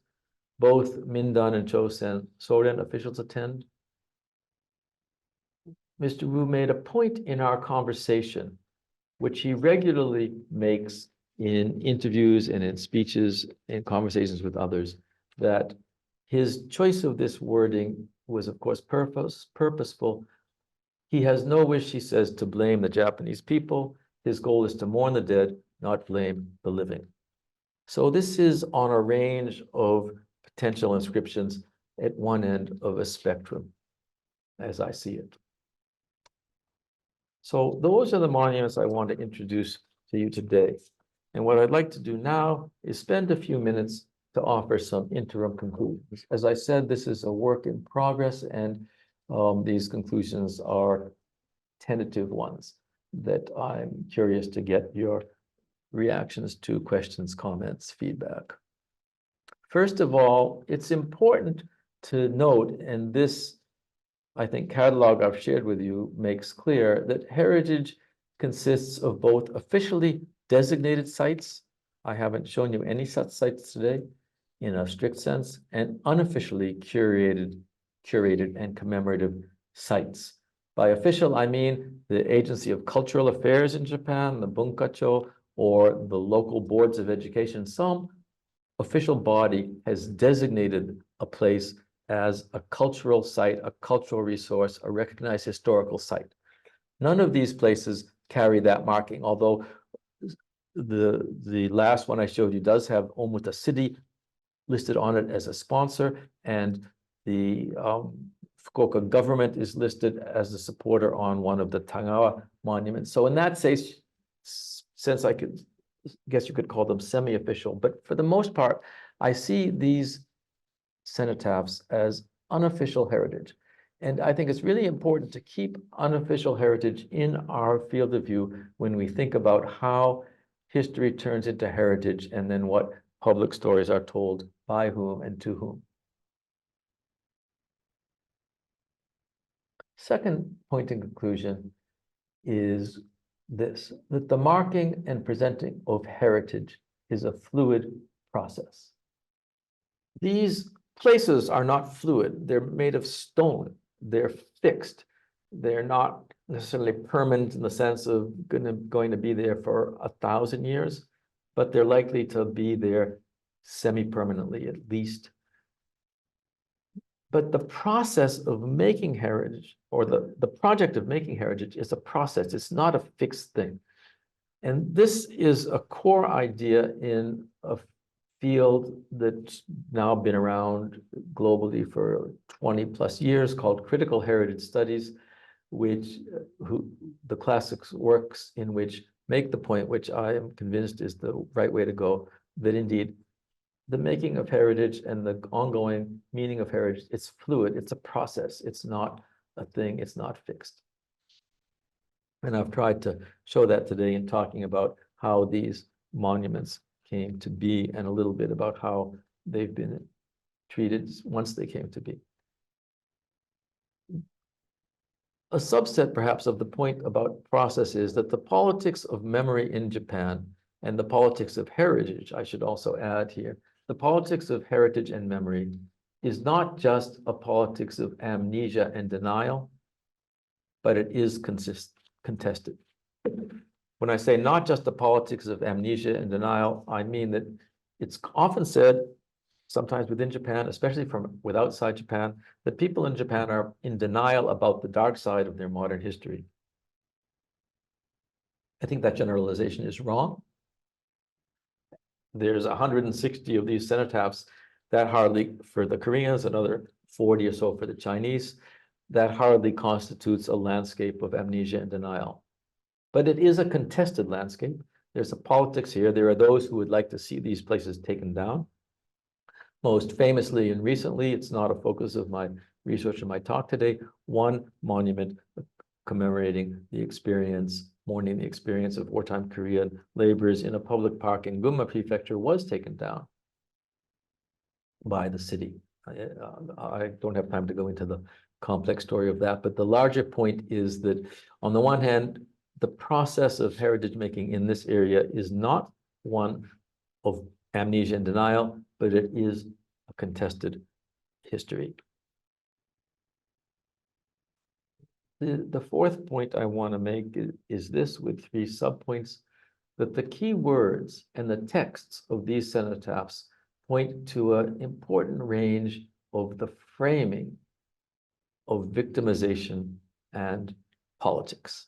both Mindan and Chosen Soren officials attend. Mr. Wu made a point in our conversation, which he regularly makes in interviews and in speeches and conversations with others, that his choice of this wording was, of course, purposeful. He has no wish, he says, to blame the Japanese people. His goal is to mourn the dead, not blame the living. So this is on a range of potential inscriptions at one end of a spectrum, as I see it. So those are the monuments I want to introduce to you today. And what I'd like to do now is spend a few minutes to offer some interim conclusions. As I said, this is a work in progress, and these conclusions are tentative ones that I'm curious to get your reactions to, questions, comments, feedback. First of all, it's important to note, and this, I think, catalog I've shared with you makes clear, that heritage consists of both officially designated sites. I haven't shown you any such sites today in a strict sense, and unofficially curated and commemorative sites. By official, I mean the Agency of Cultural Affairs in Japan, the Bunkacho, or the local boards of education. Some official body has designated a place as a cultural site, a cultural resource, a recognized historical site. None of these places carry that marking, although the last one I showed you does have Omuta City listed on it as a sponsor, and the Fukuoka government is listed as a supporter on one of the Tagawa monuments. So in that sense, I guess you could call them semi-official, but for the most part, I see these cenotaphs as unofficial heritage. And I think it's really important to keep unofficial heritage in our field of view when we think about how history turns into heritage, and then what public stories are told by whom and to whom. Second point in conclusion is this, that the marking and presenting of heritage is a fluid process. These places are not fluid. They're made of stone. They're fixed. They're not necessarily permanent in the sense of going to be there for 1,000 years, but they're likely to be there semi-permanently at least. But the process of making heritage, or the project of making heritage, is a process. It's not a fixed thing. And this is a core idea in a field that's now been around globally for 20 plus years called critical heritage studies, which the classics works in which make the point, which I am convinced is the right way to go, that indeed the making of heritage and the ongoing meaning of heritage, it's fluid, it's a process, it's not a thing, it's not fixed. And I've tried to show that today in talking about how these monuments came to be and a little bit about how they've been treated once they came to be. A subset, perhaps, of the point about process is that the politics of memory in Japan and the politics of heritage, I should also add here, the politics of heritage and memory is not just a politics of amnesia and denial, but it is contested. When I say not just the politics of amnesia and denial, I mean that it's often said, sometimes within Japan, especially from outside Japan, that people in Japan are in denial about the dark side of their modern history. I think that generalization is wrong. There's 160 of these cenotaphs, that hardly, for the Koreans, another 40 or so for the Chinese, that hardly constitutes a landscape of amnesia and denial. But it is a contested landscape. There's a politics here. There are those who would like to see these places taken down. Most famously and recently, it's not a focus of my research and my talk today, one monument commemorating the experience, mourning the experience of wartime Korean laborers in a public park in Gunma Prefecture was taken down by the city. I don't have time to go into the complex story of that, but the larger point is that on the one hand, the process of heritage making in this area is not one of amnesia and denial, but it is a contested history. The fourth point I want to make is this, with 3 subpoints, that the key words and the texts of these cenotaphs point to an important range of the framing of victimization and politics.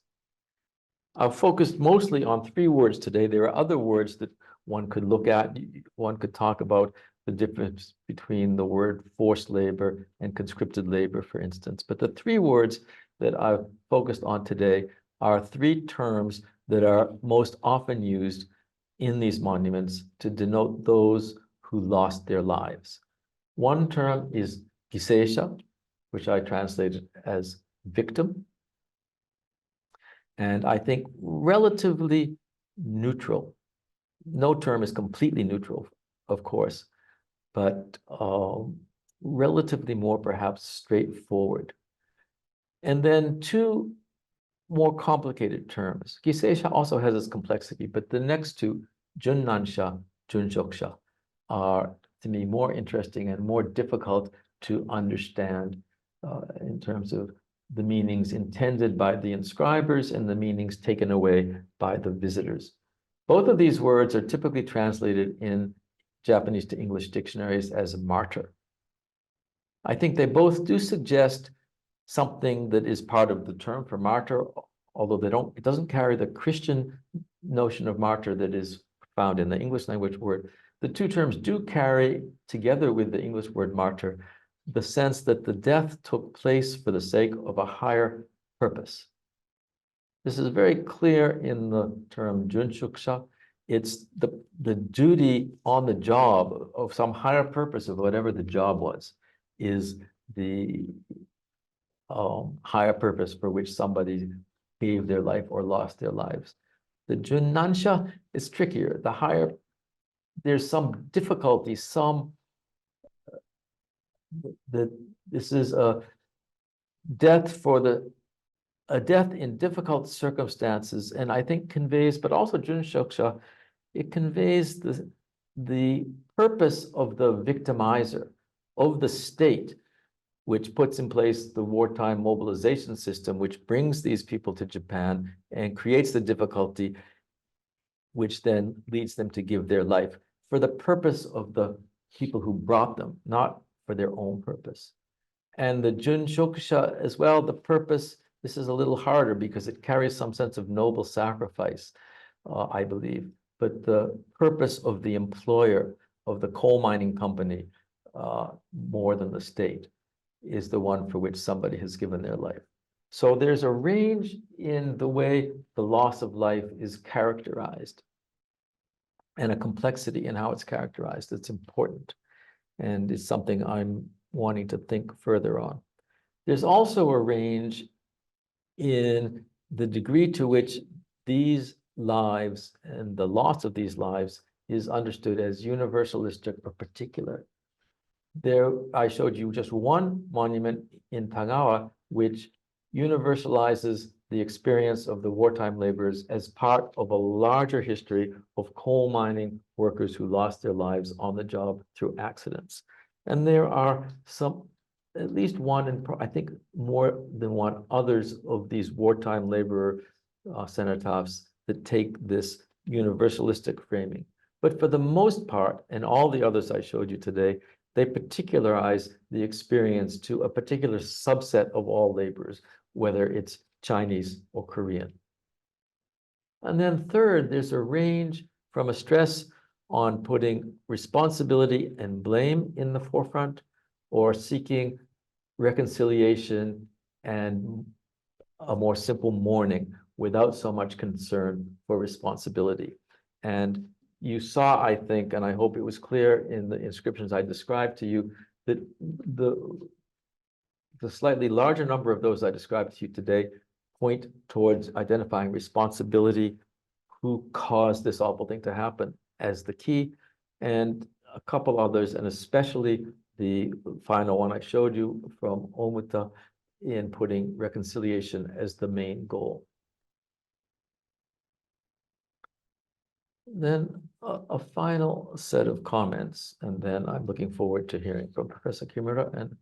I've focused mostly on 3 words today. There are other words that one could look at. One could talk about the difference between the word forced labor and conscripted labor, for instance. But the 3 words that I've focused on today are 3 terms that are most often used in these monuments to denote those who lost their lives. One term is giseisha, which I translated as victim. And I think relatively neutral. No term is completely neutral, of course, but relatively more perhaps straightforward. And then 2 more complicated terms. Giseisha also has its complexity, but the next 2, junnansha, junshokusha, are to me more interesting and more difficult to understand in terms of the meanings intended by the inscribers and the meanings taken away by the visitors. Both of these words are typically translated in Japanese to English dictionaries as martyr. I think they both do suggest something that is part of the term for martyr, although it doesn't carry the Christian notion of martyr that is found in the English language word. The 2 terms do carry, together with the English word martyr, the sense that the death took place for the sake of a higher purpose. This is very clear in the term junshokusha. It's the duty on the job of some higher purpose of whatever the job was, is the higher purpose for which somebody gave their life or lost their lives. The junnansha is trickier. The higher, there's some difficulty, this is a death in difficult circumstances, and I think conveys, but also junshokusha, it conveys the purpose of the victimizer, of the state, which puts in place the wartime mobilization system, which brings these people to Japan and creates the difficulty, which then leads them to give their life for the purpose of the people who brought them, not for their own purpose. And the junshokusha as well, the purpose, this is a little harder because it carries some sense of noble sacrifice, I believe. But the purpose of the employer, of the coal mining company, more than the state, is the one for which somebody has given their life. So there's a range in the way the loss of life is characterized. and a complexity in how it's characterized that's important, and is something I'm wanting to think further on. There's also a range in the degree to which these lives and the loss of these lives is understood as universalistic or particular. There, I showed you just one monument in Tagawa, which universalizes the experience of the wartime laborers as part of a larger history of coal mining workers who lost their lives on the job through accidents. And there are some, at least one, and I think more than one, others of these wartime laborer cenotaphs that take this universalistic framing. But for the most part, and all the others I showed you today, they particularize the experience to a particular subset of all laborers, whether it's Chinese or Korean. And then third, there's a range from a stress on putting responsibility and blame in the forefront, or seeking reconciliation and a more simple mourning without so much concern for responsibility. And you saw, I think, and I hope it was clear in the inscriptions I described to you, that the slightly larger number of those I described to you today point towards identifying responsibility, who caused this awful thing to happen, as the key, and a couple others, and especially the final one I showed you from Omuta, in putting reconciliation as the main goal. Then a final set of comments, and then I'm looking forward to hearing from Professor Kimura and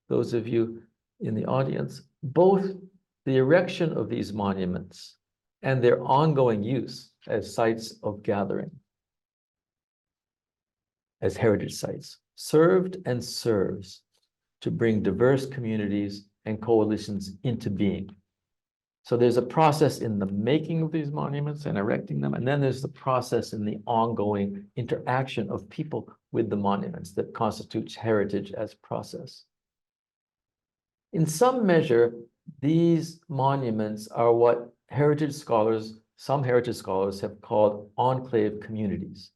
those of you in the audience. Both the erection of these monuments and their ongoing use as sites of gathering, as heritage sites, served and serves to bring diverse communities and coalitions into being. So there's a process in the making of these monuments and erecting them, and then there's the process in the ongoing interaction of people with the monuments that constitutes heritage as process. In some measure, these monuments are what heritage scholars, some heritage scholars, have called enclave communities.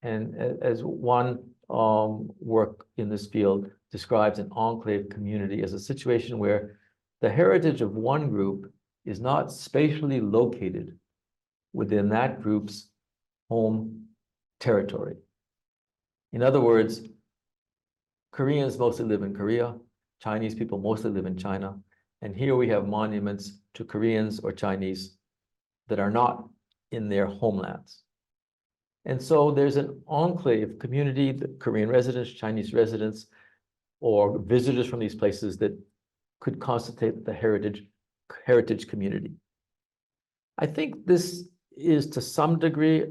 And as one work in this field describes an enclave community as a situation where the heritage of one group is not spatially located within that group's home territory. In other words, Koreans mostly live in Korea, Chinese people mostly live in China, and here we have monuments to Koreans or Chinese that are not in their homelands. And so there's an enclave community, the Korean residents, Chinese residents, or visitors from these places that could constitute the heritage community. I think this is to some degree,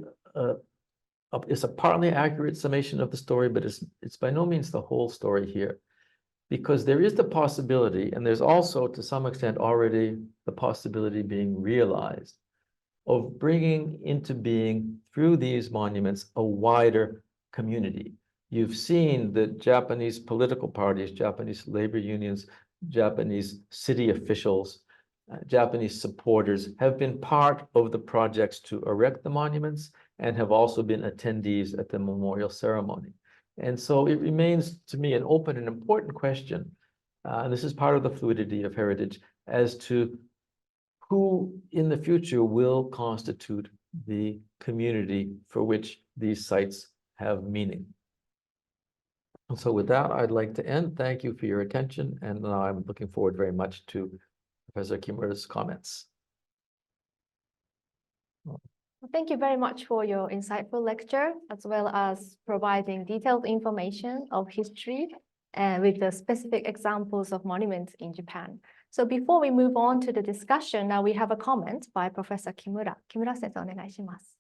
it's a partly accurate summation of the story, but it's by no means the whole story here. Because there is the possibility, and there's also to some extent already the possibility being realized, of bringing into being through these monuments a wider community. You've seen that Japanese political parties, Japanese labor unions, Japanese city officials, Japanese supporters have been part of the projects to erect the monuments and have also been attendees at the memorial ceremony. And so it remains to me an open and important question, and this is part of the fluidity of heritage, as to who in the future will constitute the community for which these sites have meaning. And so with that, I'd like to end. Thank you for your attention, and I'm looking forward very much to Professor Kimura's comments. Thank you very much for your insightful lecture, as well as providing detailed information of history and with the specific examples of monuments in Japan. So before we move on to the discussion, now we have a comment by Professor Kimura. Kimura先生、お願いします。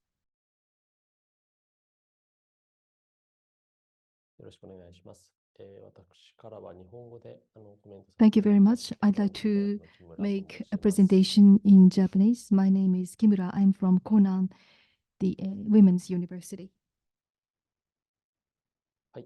よろしくお願いします。私からは日本語でコメント。Thank you very much. I'd like to make a presentation in Japanese. My name is Kimura. I'm from Konan, the Women's University. はい、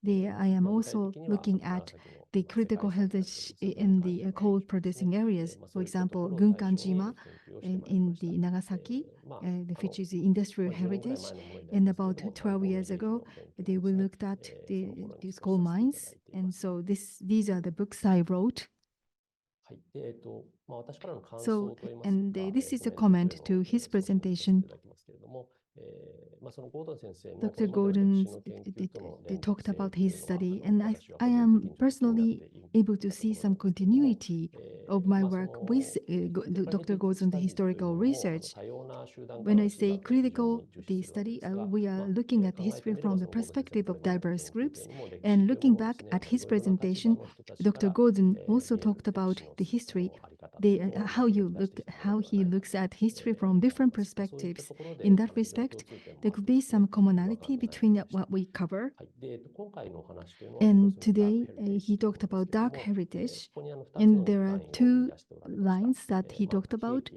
I am also looking at the critical heritage in the coal producing areas. For example, Gunkanjima in the Nagasaki, which is the industrial heritage. And about 12 years ago, we looked at these coal mines. And so these are the books I wrote. So, and this is a comment to his presentation. Dr. Gordon, they talked about his study, and I am personally able to see some continuity of my work with Dr. Gordon's historical research. When I say critical, the study, we are looking at history from the perspective of diverse groups, and looking back at his presentation, Dr. Gordon also talked about the history, how he looks at history from different perspectives. In that respect, there could be some commonality between what we cover. And today, he talked about dark heritage, and there are two lines that he talked about.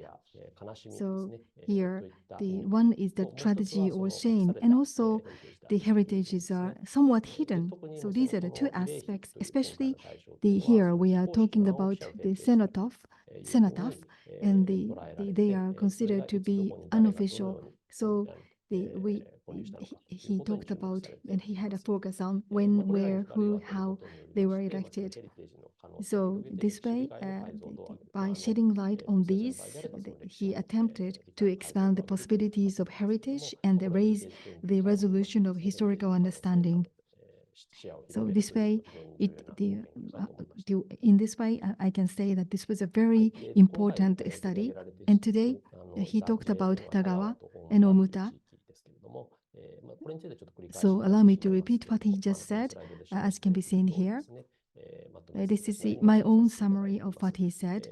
So here, the one is the tragedy or shame, and also the heritages are somewhat hidden. So these are the two aspects, especially here we are talking about the cenotaph, and they are considered to be unofficial So he talked about, and he had a focus on when, where, who, how they were erected. So this way, by shedding light on these, he attempted to expand the possibilities of heritage and raise the resolution of historical understanding. So this way, in this way, I can say that this was a very important study. And today, he talked about Tagawa and Omuta. So allow me to repeat what he just said, as can be seen here. This is my own summary of what he said.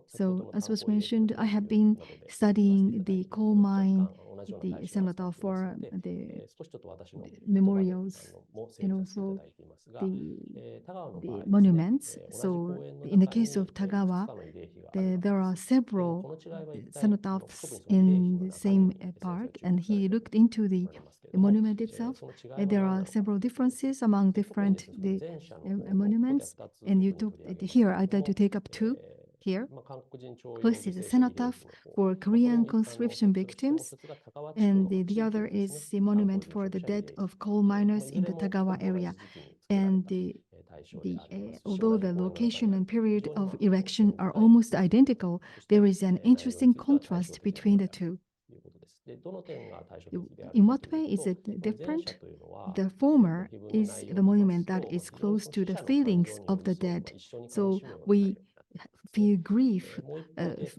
So as was mentioned, I have been studying the coal mine, the cenotaph for the memorials, and also the monuments. So in the case of Tagawa, there are several cenotaphs in the same park, and he looked into the monument itself. There are several differences among different monuments, and you took here. I'd like to take up two here. First is a cenotaph for Korean conscription victims, and the other is the monument for the dead of coal miners in the Tagawa area. And although the location and period of erection are almost identical, there is an interesting contrast between the two. In what way is it different? The former is the monument that is close to the feelings of the dead. So we feel grief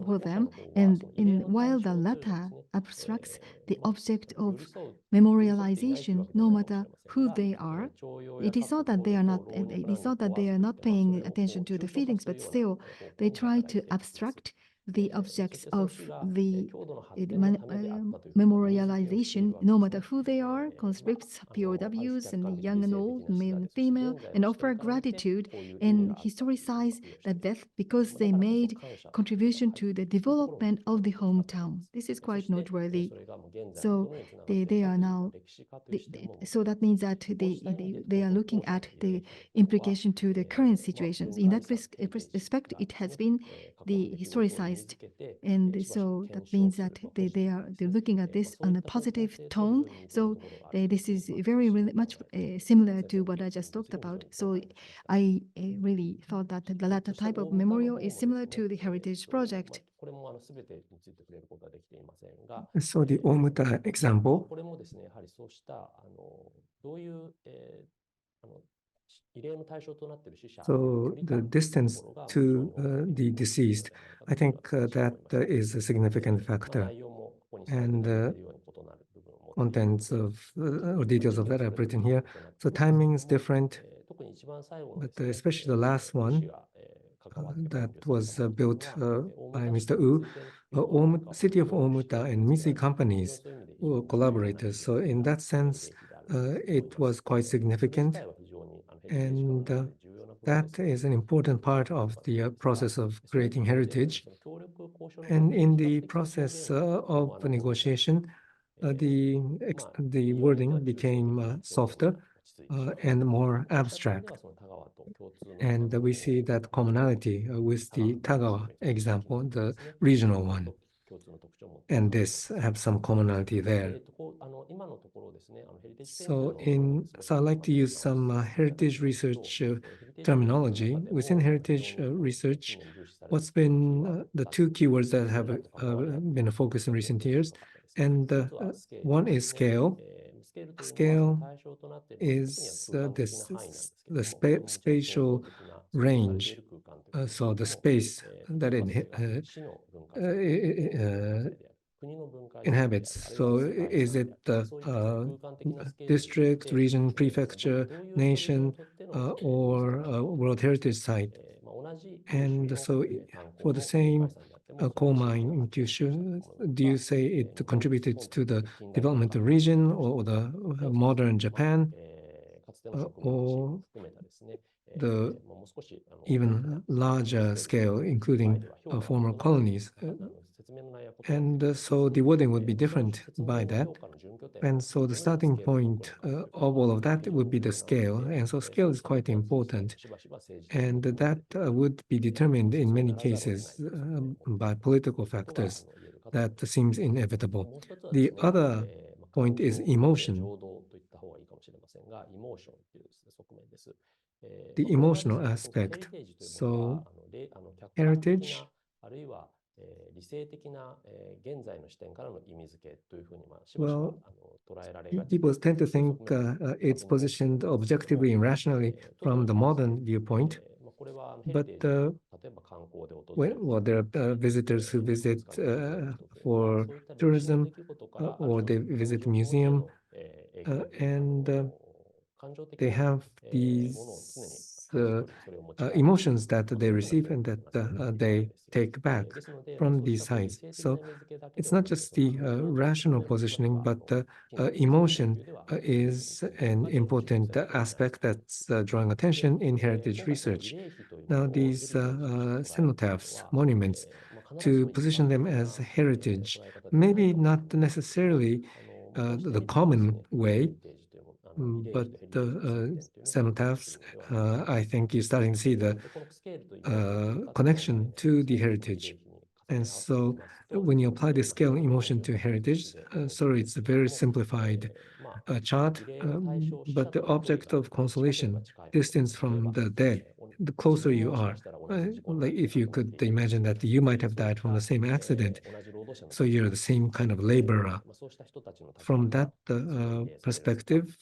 for them, and while the latter abstracts the object of memorialization, no matter who they are, it is not that they are not paying attention to the feelings, but still they try to abstract the objects of the memorialization, no matter who they are, conscripts, POWs, and young and old, male and female, and offer gratitude and historicize the death because they made contribution to the development of the hometown. This is quite noteworthy. So they are now, so that means that they are looking at the implication to the current situations. In that respect, it has been the historicized, and so that means that they're looking at this on a positive tone. So this is very much similar to what I just talked about. So I really thought that the latter type of memorial is similar to the heritage project. So the Omuta example, so the distance to the deceased, I think that is a significant factor. And contents of or details of that I've written here. So timing is different, but especially the last one that was built by Mr. Wu. City of Omuta and Mitsui companies were collaborators. So in that sense, it was quite significant. And that is an important part of the process of creating heritage. And in the process of negotiation, the wording became softer and more abstract. And we see that commonality with the Tagawa example, the regional one. And this have some commonality there. So I'd like to use some heritage research terminology. Within heritage research, what's been the two keywords that have been a focus in recent years, and one is scale. Scale is the spatial range, so the space that inhabits. So is it district, region, prefecture, nation, or World Heritage Site? And so for the same coal mine in Kyushu, do you say it contributed to the development of region or the modern Japan, or the even larger scale, including former colonies? And so the wording would be different by that. And so the starting point of all of that would be the scale. And so scale is quite important. And that would be determined in many cases by political factors. that seems inevitable. The other point is emotion. The emotional aspect. So, heritage, well, people tend to think it's positioned objectively and rationally from the modern viewpoint. But well, there are visitors who visit for tourism, or they visit a museum, and they have these emotions that they receive and that they take back from these sites. So it's not just the rational positioning, but the emotion is an important aspect that's drawing attention in heritage research. Now, these cenotaphs, monuments, to position them as heritage, maybe not necessarily the common way, but the cenotaphs, I think you're starting to see the connection to the heritage. And so when you apply the scale emotion to heritage, sorry, it's a very simplified chart, but the object of consolation, distance from the dead, the closer you are. Like if you could imagine that you might have died from the same accident, so you're the same kind of laborer. From that perspective,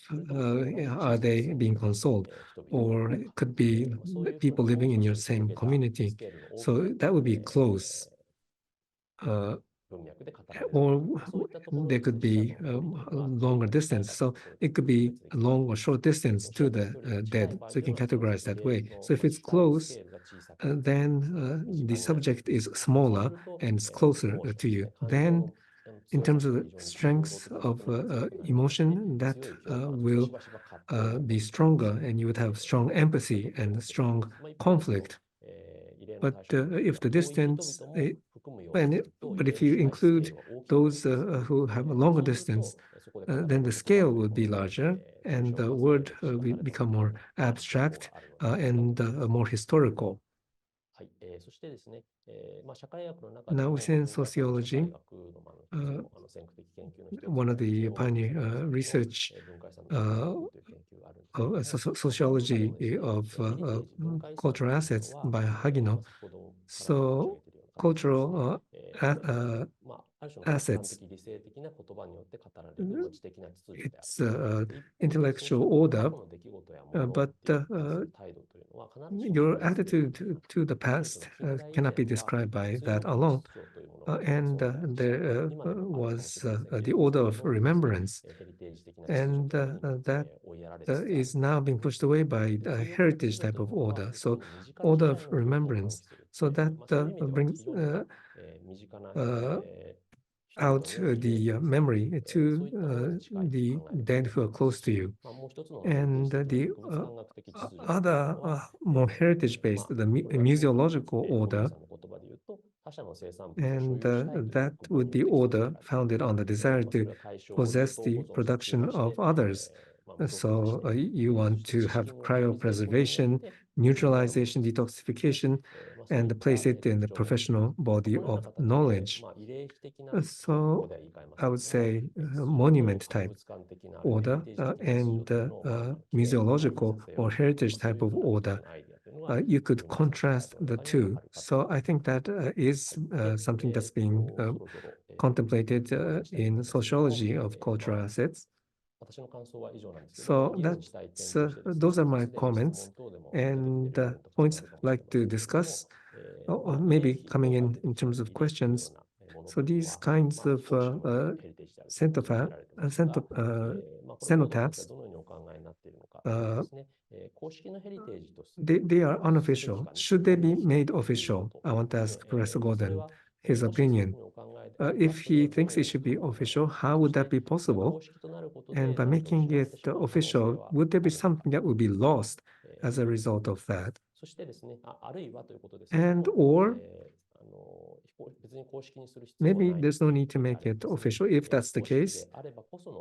are they being consoled? Or it could be people living in your same community. So that would be close. Or there could be a longer distance. So it could be a long or short distance to the dead. So you can categorize that way. So if it's close, then the subject is smaller and it's closer to you. Then in terms of the strength of emotion, that will be stronger, and you would have strong empathy and strong conflict. But if the distance, but if you include those who have a longer distance, then the scale would be larger, and the word will become more abstract and more historical. Now, within sociology, one of the pioneer research sociology of cultural assets by Hagino. So cultural assets, it's intellectual order, but your attitude to the past cannot be described by that alone. And there was the order of remembrance, and that is now being pushed away by a heritage type of order. So order of remembrance. So that brings out the memory to the dead who are close to you. And the other more heritage-based, the museological order, and that would be order founded on the desire to possess the production of others. So you want to have cryopreservation, neutralization, detoxification, and place it in the professional body of knowledge. So I would say monument type order and museological or heritage type of order. You could contrast the two. So I think that is something that's being contemplated in sociology of cultural assets. So that's, those are my comments and points I'd like to discuss, or maybe coming in terms of questions. So these kinds of cenotaphs, they are unofficial. Should they be made official? I want to ask Professor Gordon his opinion. If he thinks it should be official, how would that be possible? And by making it official, would there be something that would be lost as a result of that? And or maybe there's no need to make it official. If that's the case,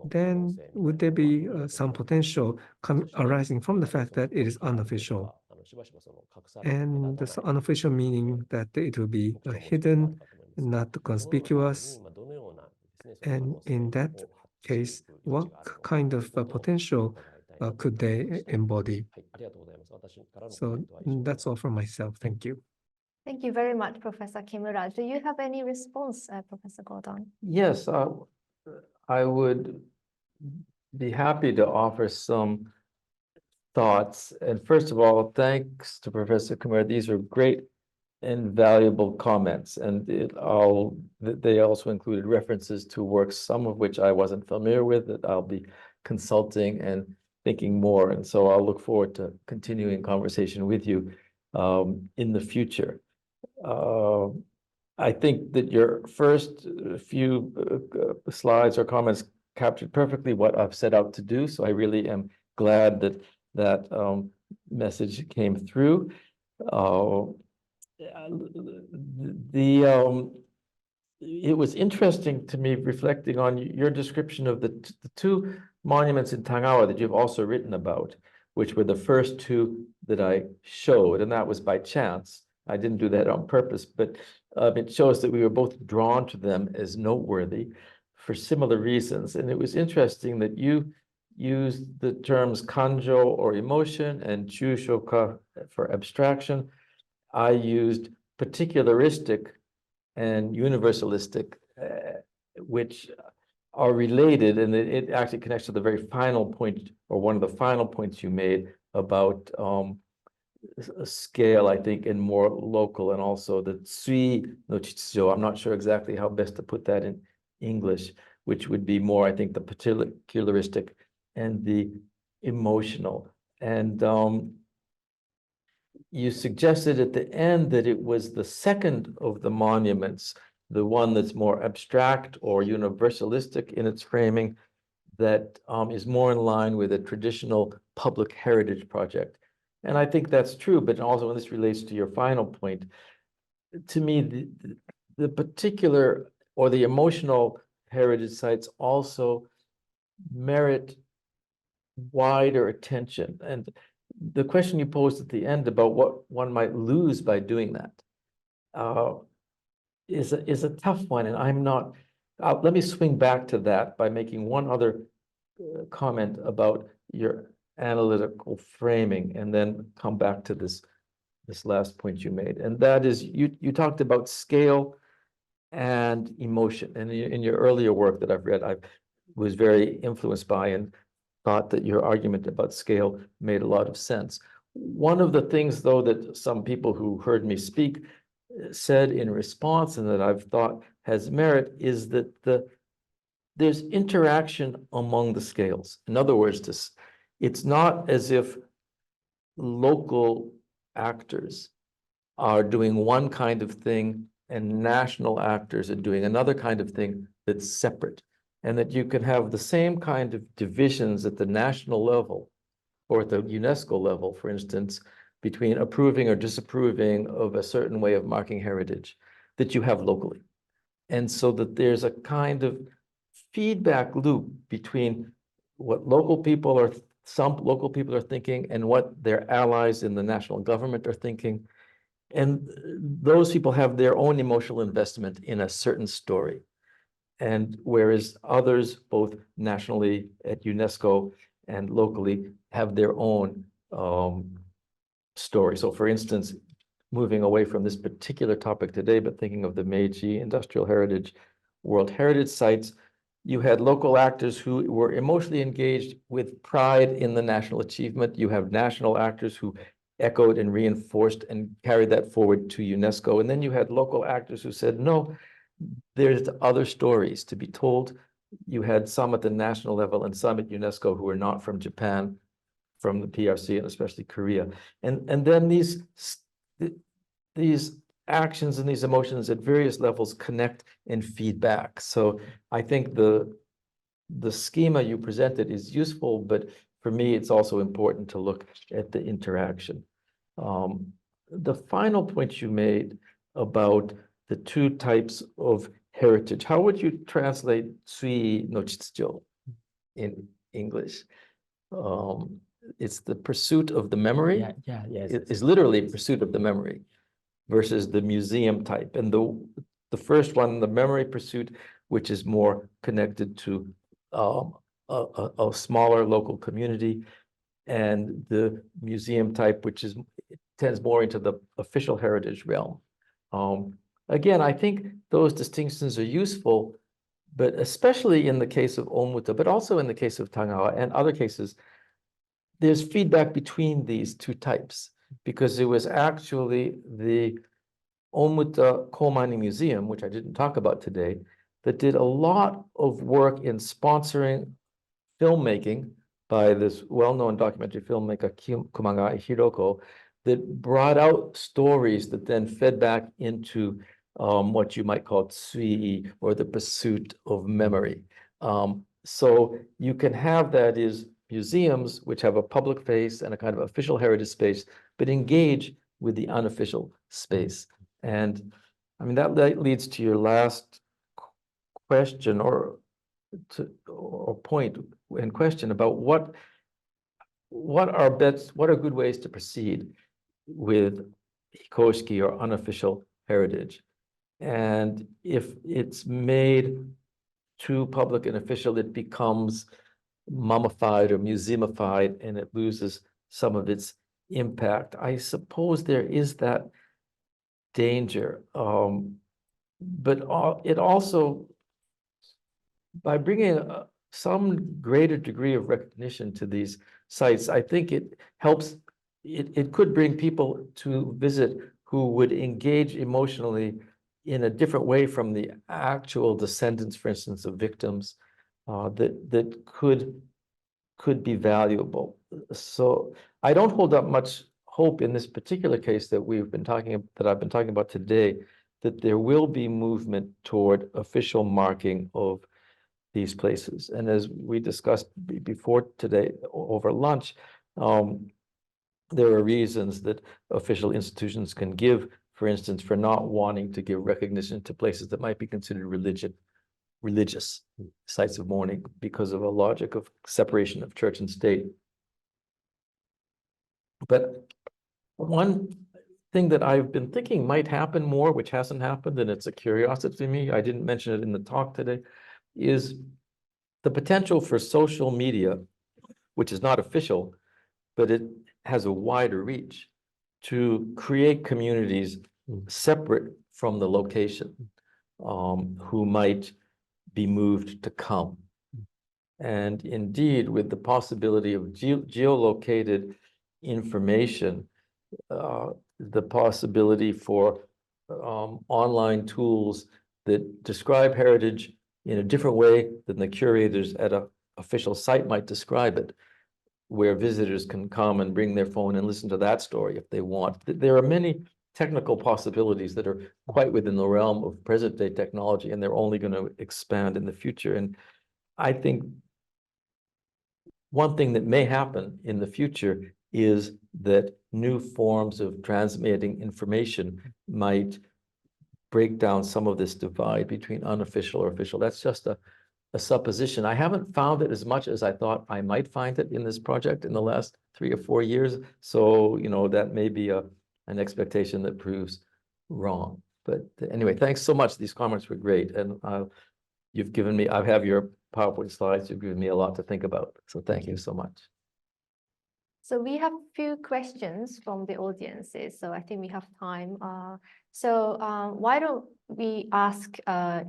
then would there be some potential arising from the fact that it is unofficial? And this unofficial meaning that it will be hidden not conspicuous. And in that case, what kind of potential could they embody? So that's all from myself. Thank you. Thank you very much, Professor Kimura. Do you have any response, Professor Gordon? Yes, I would be happy to offer some thoughts. And first of all, thanks to Professor Kimura. These are great and valuable comments. And they also included references to works, some of which I wasn't familiar with, that I'll be consulting and thinking more. And so I'll look forward to continuing conversation with you in the future. I think that your first few slides or comments captured perfectly what I've set out to do. So I really am glad that that message came through. It was interesting to me reflecting on your description of the two monuments in Tagawa that you've also written about, which were the first two that I showed, and that was by chance. I didn't do that on purpose, but it shows that we were both drawn to them as noteworthy for similar reasons. And it was interesting that you used the terms kanjo or emotion and chushoka for abstraction. I used particularistic and universalistic, which are related, and it actually connects to the very final point, or one of the final points you made about a scale, I think, and more local, and also the tsui no chitsujo. I'm not sure exactly how best to put that in English, which would be more, I think, the particularistic and the emotional. And you suggested at the end that it was the second of the monuments, the one that's more abstract or universalistic in its framing, that is more in line with a traditional public heritage project. And I think that's true, but also when this relates to your final point, to me, the particular or the emotional heritage sites also merit wider attention. And the question you posed at the end about what one might lose by doing that is a tough one. And I'm not, let me swing back to that by making one other comment about your analytical framing, and then come back to this last point you made. And that is, you talked about scale and emotion. And in your earlier work that I've read, I was very influenced by and thought that your argument about scale made a lot of sense. One of the things, though, that some people who heard me speak said in response, and that I've thought has merit, is that there's interaction among the scales. In other words, it's not as if local actors are doing one kind of thing and national actors are doing another kind of thing that's separate, and that you can have the same kind of divisions at the national level or at the UNESCO level, for instance, between approving or disapproving of a certain way of marking heritage that you have locally. And so that there's a kind of feedback loop between what some local people are thinking and what their allies in the national government are thinking. And those people have their own emotional investment in a certain story. And whereas others, both nationally at UNESCO and locally, have their own story. So for instance, moving away from this particular topic today, but thinking of the Meiji Industrial Heritage, World Heritage Sites, you had local actors who were emotionally engaged with pride in the national achievement. You have national actors who echoed and reinforced and carried that forward to UNESCO. And then you had local actors who said, no, there's other stories to be told. You had some at the national level and some at UNESCO who were not from Japan, from the PRC, and especially Korea. And then these actions and these emotions at various levels connect and feedback. So I think the schema you presented is useful, but for me, it's also important to look at the interaction. The final point you made about the two types of heritage, how would you translate tsui no chitsujo in English? It's the pursuit of the memory. Yes. It's literally pursuit of the memory versus the museum type. And The first one, the memory pursuit, which is more connected to a smaller local community, and the museum type, which tends more into the official heritage realm. Again, I think those distinctions are useful, but especially in the case of Omuta, but also in the case of Tagawa and other cases, there's feedback between these two types, because it was actually the Omuta Coal Mining Museum, which I didn't talk about today, that did a lot of work in sponsoring filmmaking by this well-known documentary filmmaker, Kimura Hiroko, that brought out stories that then fed back into what you might call tsui, or the pursuit of memory. So you can have that is museums which have a public face and a kind of official heritage space, but engage with the unofficial space. And I mean, that leads to your last question or point in question about what are good ways to proceed with hikoshiki or unofficial heritage. And if it's made too public and official, it becomes mummified or museumified, and it loses some of its impact. I suppose there is that danger, but it also, by bringing some greater degree of recognition to these sites, I think it helps. It could bring people to visit who would engage emotionally in a different way from the actual descendants, for instance, of victims, that could be valuable. So I don't hold up much hope in this particular case that I've been talking about today, that there will be movement toward official marking of these places. And as we discussed before today over lunch, there are reasons that official institutions can give, for instance, for not wanting to give recognition to places that might be considered religious sites of mourning because of a logic of separation of church and state. But one thing that I've been thinking might happen more, which hasn't happened, and it's a curiosity to me, I didn't mention it in the talk today, is the potential for social media, which is not official, but it has a wider reach, to create communities separate from the location, who might be moved to come. And indeed, with the possibility of geolocated information, the possibility for online tools that describe heritage in a different way than the curators at an official site might describe it, where visitors can come and bring their phone and listen to that story if they want. There are many technical possibilities that are quite within the realm of present day technology, and they're only going to expand in the future. And I think one thing that may happen in the future is that new forms of transmitting information might break down some of this divide between unofficial or official. That's just a supposition. I haven't found it as much as I thought I might find it in this project in the last 3 or 4 years. So, that may be an expectation that proves wrong. But anyway, thanks so much. These comments were great. And you've given me, I have your PowerPoint slides. You've given me a lot to think about. So thank you so much. So we have a few questions from the audiences, so I think we have time. So why don't we ask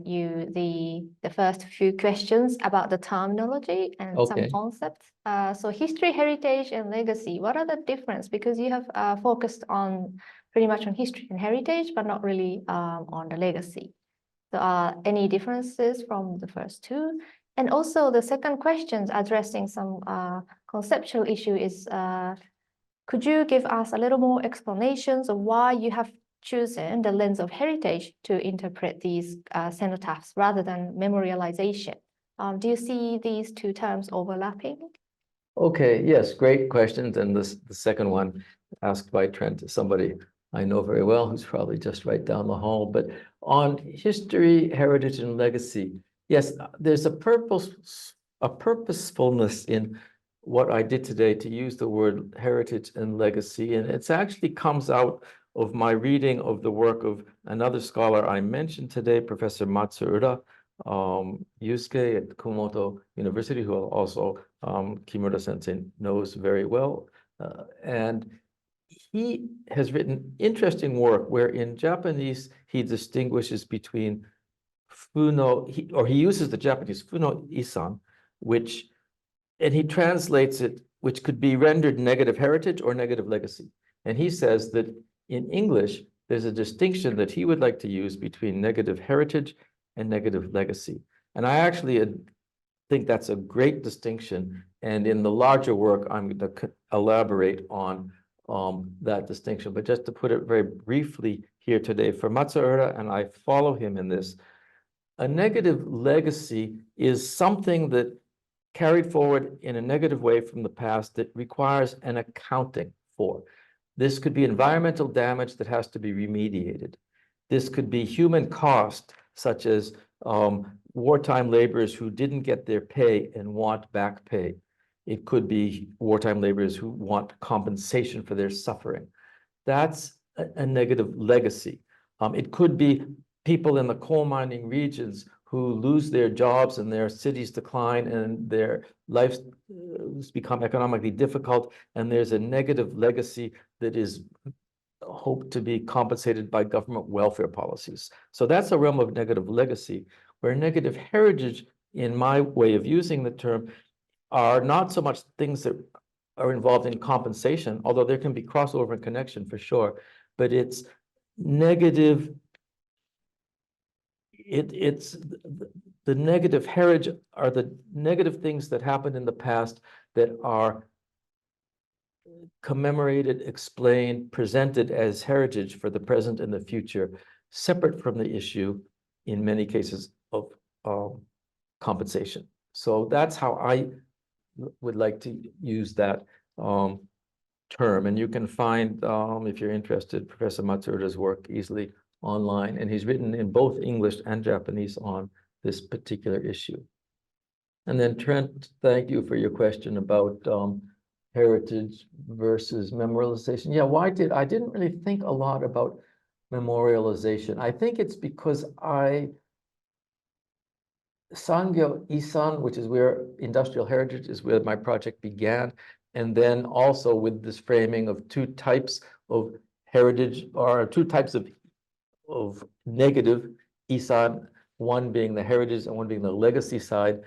you the first few questions about the terminology and some concepts. So history, heritage, and legacy, what are the difference? Because you have focused on pretty much on history and heritage, but not really on the legacy. So any differences from the first two? And also the second question addressing some conceptual issue is, could you give us a little more explanations of why you have chosen the lens of heritage to interpret these cenotaphs rather than memorialization? Do you see these two terms overlapping? Okay, yes, great questions. And the second one asked by Trent, somebody I know very well, who's probably just right down the hall. But on history, heritage, and legacy, yes, there's a purposefulness in what I did today to use the word heritage and legacy. And it actually comes out of my reading of the work of another scholar I mentioned today, Professor Matsuura Yusuke at Kumamoto University, who also Kimura Sensei knows very well. And he has written interesting work where in Japanese, he distinguishes between funo, he uses the Japanese funo isan, and he translates it, which could be rendered negative heritage or negative legacy. And he says that in English, there's a distinction that he would like to use between negative heritage and negative legacy. And I actually think that's a great distinction. And in the larger work, I'm going to elaborate on that distinction. But just to put it very briefly here today, for Matsuura, and I follow him in this, a negative legacy is something that carried forward in a negative way from the past that requires an accounting for. This could be environmental damage that has to be remediated. This could be human cost, such as wartime laborers who didn't get their pay and want back pay. It could be wartime laborers who want compensation for their suffering. That's a negative legacy. It could be people in the coal mining regions who lose their jobs and their cities decline and their lives become economically difficult, and there's a negative legacy that is hoped to be compensated by government welfare policies. So that's a realm of negative legacy, where negative heritage, in my way of using the term, are not so much things that are involved in compensation, although there can be crossover and connection for sure, but it's negative. It's the negative heritage are the negative things that happened in the past that are commemorated, explained, presented as heritage for the present and the future, separate from the issue, in many cases, of compensation. So that's how I would like to use that term. And you can find, if you're interested, Professor Matsuura's work easily online, and he's written in both English and Japanese on this particular issue. And then Trent, thank you for your question about heritage versus memorialization. Yeah, I didn't really think a lot about memorialization. I think it's because Sangyo Isan, which is where industrial heritage is where my project began, and then also with this framing of two types of heritage, or two types of negative Isan, one being the heritage and one being the legacy side,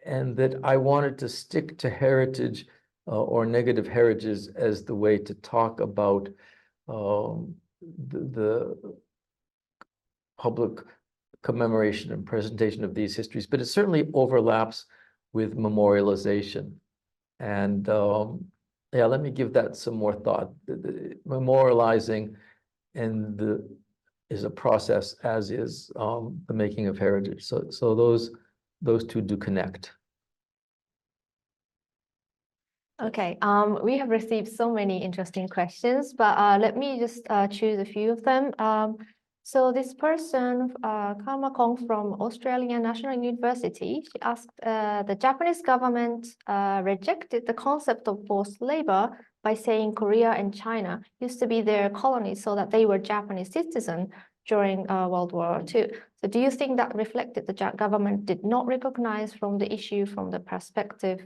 and that I wanted to stick to heritage or negative heritage as the way to talk about the public commemoration and presentation of these histories, but it certainly overlaps with memorialization. And yeah, let me give that some more thought. Memorializing is a process, as is the making of heritage. So those two do connect. Okay, we have received so many interesting questions, but let me just choose a few of them. So this person, Kama Kong from Australian National University, she asked, the Japanese government rejected the concept of forced labor by saying Korea and China used to be their colonies so that they were Japanese citizens during World War II. So do you think that reflected the government did not recognize from the issue from the perspective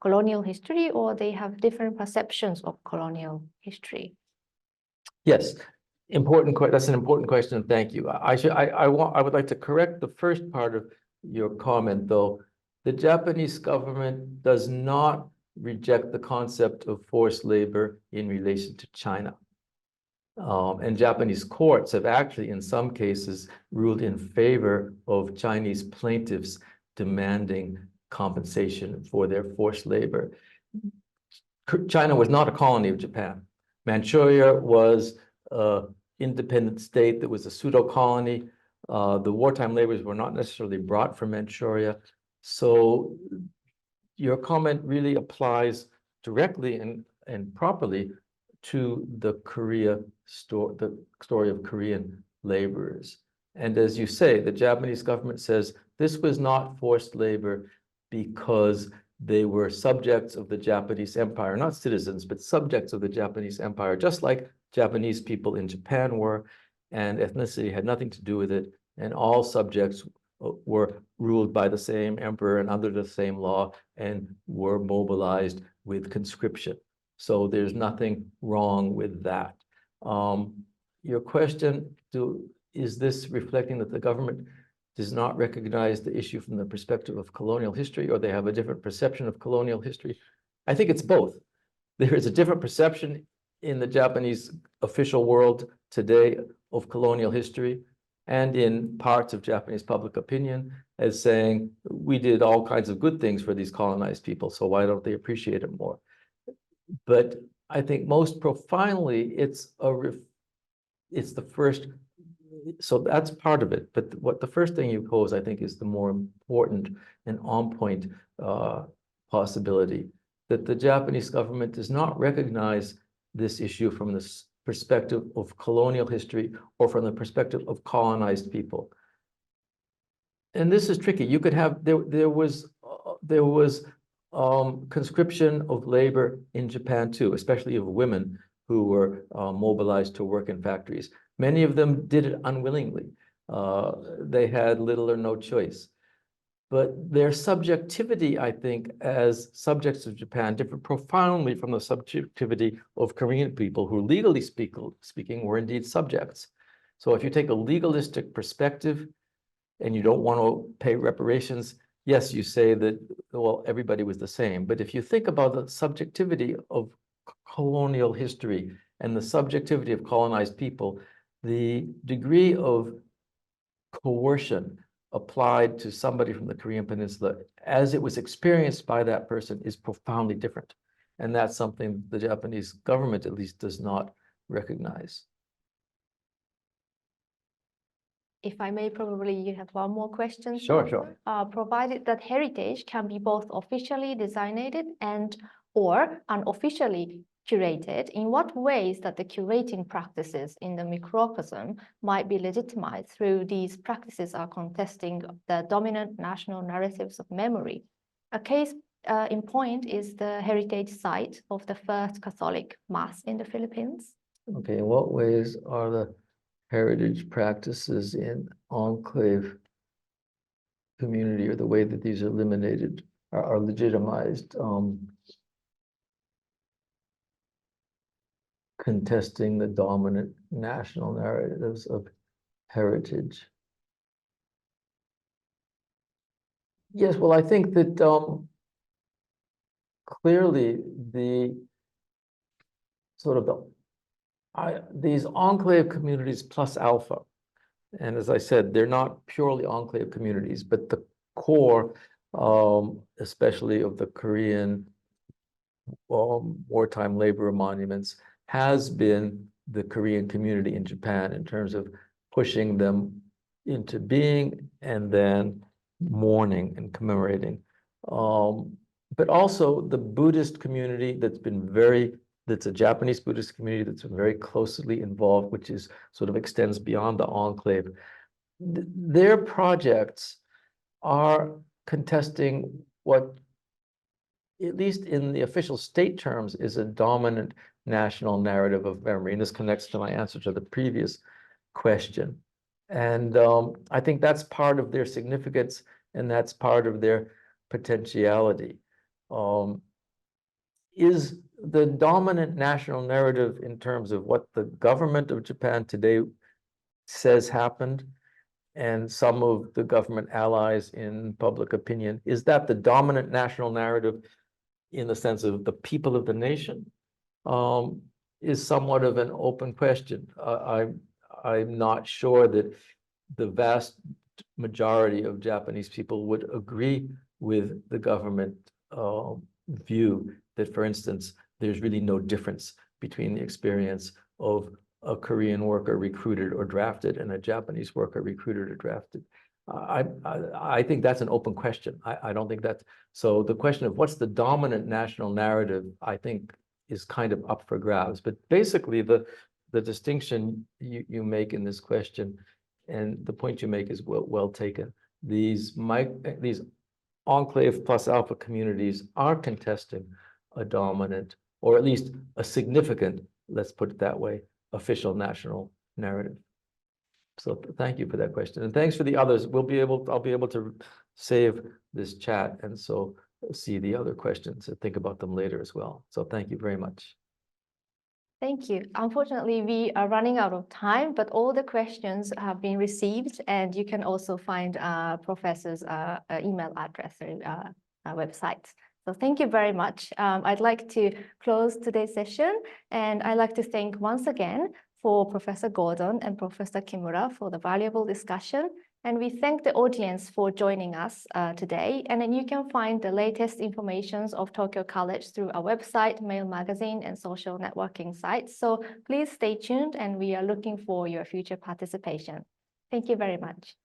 colonial history, or they have different perceptions of colonial history? Yes. That's an important question. Thank you. I would like to correct the first part of your comment, though. The Japanese government does not reject the concept of forced labor in relation to China. And Japanese courts have actually, in some cases, ruled in favor of Chinese plaintiffs demanding compensation for their forced labor. China was not a colony of Japan. Manchuria was an independent state that was a pseudo-colony. The wartime laborers were not necessarily brought from Manchuria. So your comment really applies directly and properly to the story of Korean laborers. And as you say, the Japanese government says this was not forced labor because they were subjects of the Japanese Empire, not citizens, but subjects of the Japanese Empire, just like Japanese people in Japan were, and ethnicity had nothing to do with it, and all subjects were ruled by the same emperor and under the same law and were mobilized with conscription. So there's nothing wrong with that. Your question, is this reflecting that the government does not recognize the issue from the perspective of colonial history, or they have a different perception of colonial history? I think it's both. There is a different perception in the Japanese official world today of colonial history and in parts of Japanese public opinion as saying, we did all kinds of good things for these colonized people, so why don't they appreciate it more? But I think most profoundly, it's the first, so that's part of it. But what the first thing you pose, I think, is the more important and on-point possibility, that the Japanese government does not recognize this issue from the perspective of colonial history or from the perspective of colonized people. And this is tricky. You could have, there was conscription of labor in Japan too, especially of women who were mobilized to work in factories. Many of them did it unwillingly. They had little or no choice. But their subjectivity, I think, as subjects of Japan, differed profoundly from the subjectivity of Korean people who, legally speaking, were indeed subjects. So if you take a legalistic perspective and you don't want to pay reparations, yes, you say that, well, everybody was the same. But if you think about the subjectivity of colonial history and the subjectivity of colonized people, the degree of coercion applied to somebody from the Korean Peninsula as it was experienced by that person is profoundly different. And that's something the Japanese government at least does not recognize. If I may, probably you have one more question. Sure, sure. Provided that heritage can be both officially designated and or unofficially curated, in what ways that the curating practices in the microcosm might be legitimized through these practices are contesting the dominant national narratives of memory? A case in point is the heritage site of the first Catholic Mass in the Philippines. Okay, in what ways are the heritage practices in enclave community, or the way that these are eliminated, are legitimized, contesting the dominant national narratives of heritage? Yes, well, I think that clearly the sort of these enclave communities plus alpha, and as I said, they're not purely enclave communities, but the core, especially of the Korean wartime labor monuments, has been the Korean community in Japan in terms of pushing them into being and then mourning and commemorating. But also the Buddhist community that's a Japanese Buddhist community that's been very closely involved, which is sort of extends beyond the enclave. Their projects are contesting what, at least in the official state terms, is a dominant national narrative of memory. And this connects to my answer to the previous question. And I think that's part of their significance, and that's part of their potentiality. Is the dominant national narrative in terms of what the government of Japan today says happened, and some of the government allies in public opinion, is that the dominant national narrative in the sense of the people of the nation? Is somewhat of an open question. I'm not sure that the vast majority of Japanese people would agree with the government view that, for instance, there's really no difference between the experience of a Korean worker recruited or drafted and a Japanese worker recruited or drafted. I think that's an open question. I don't think that's, so the question of what's the dominant national narrative, I think, is kind of up for grabs. But basically the distinction you make in this question, and the point you make is well taken. These enclave plus alpha communities are contesting a dominant, or at least a significant, let's put it that way, official national narrative. So thank you for that question. And thanks for the others. I'll be able to save this chat and so see the other questions and think about them later as well. So thank you very much. Thank you. Unfortunately, we are running out of time, but all the questions have been received, and you can also find Professor's email address through our website. So thank you very much. I'd like to close today's session, and I'd like to thank once again for Professor Gordon and Professor Kimura for the valuable discussion. And we thank the audience for joining us today. And then you can find the latest information of Tokyo College through our website, mail magazine, and social networking sites. So please stay tuned, and we are looking for your future participation. Thank you very much.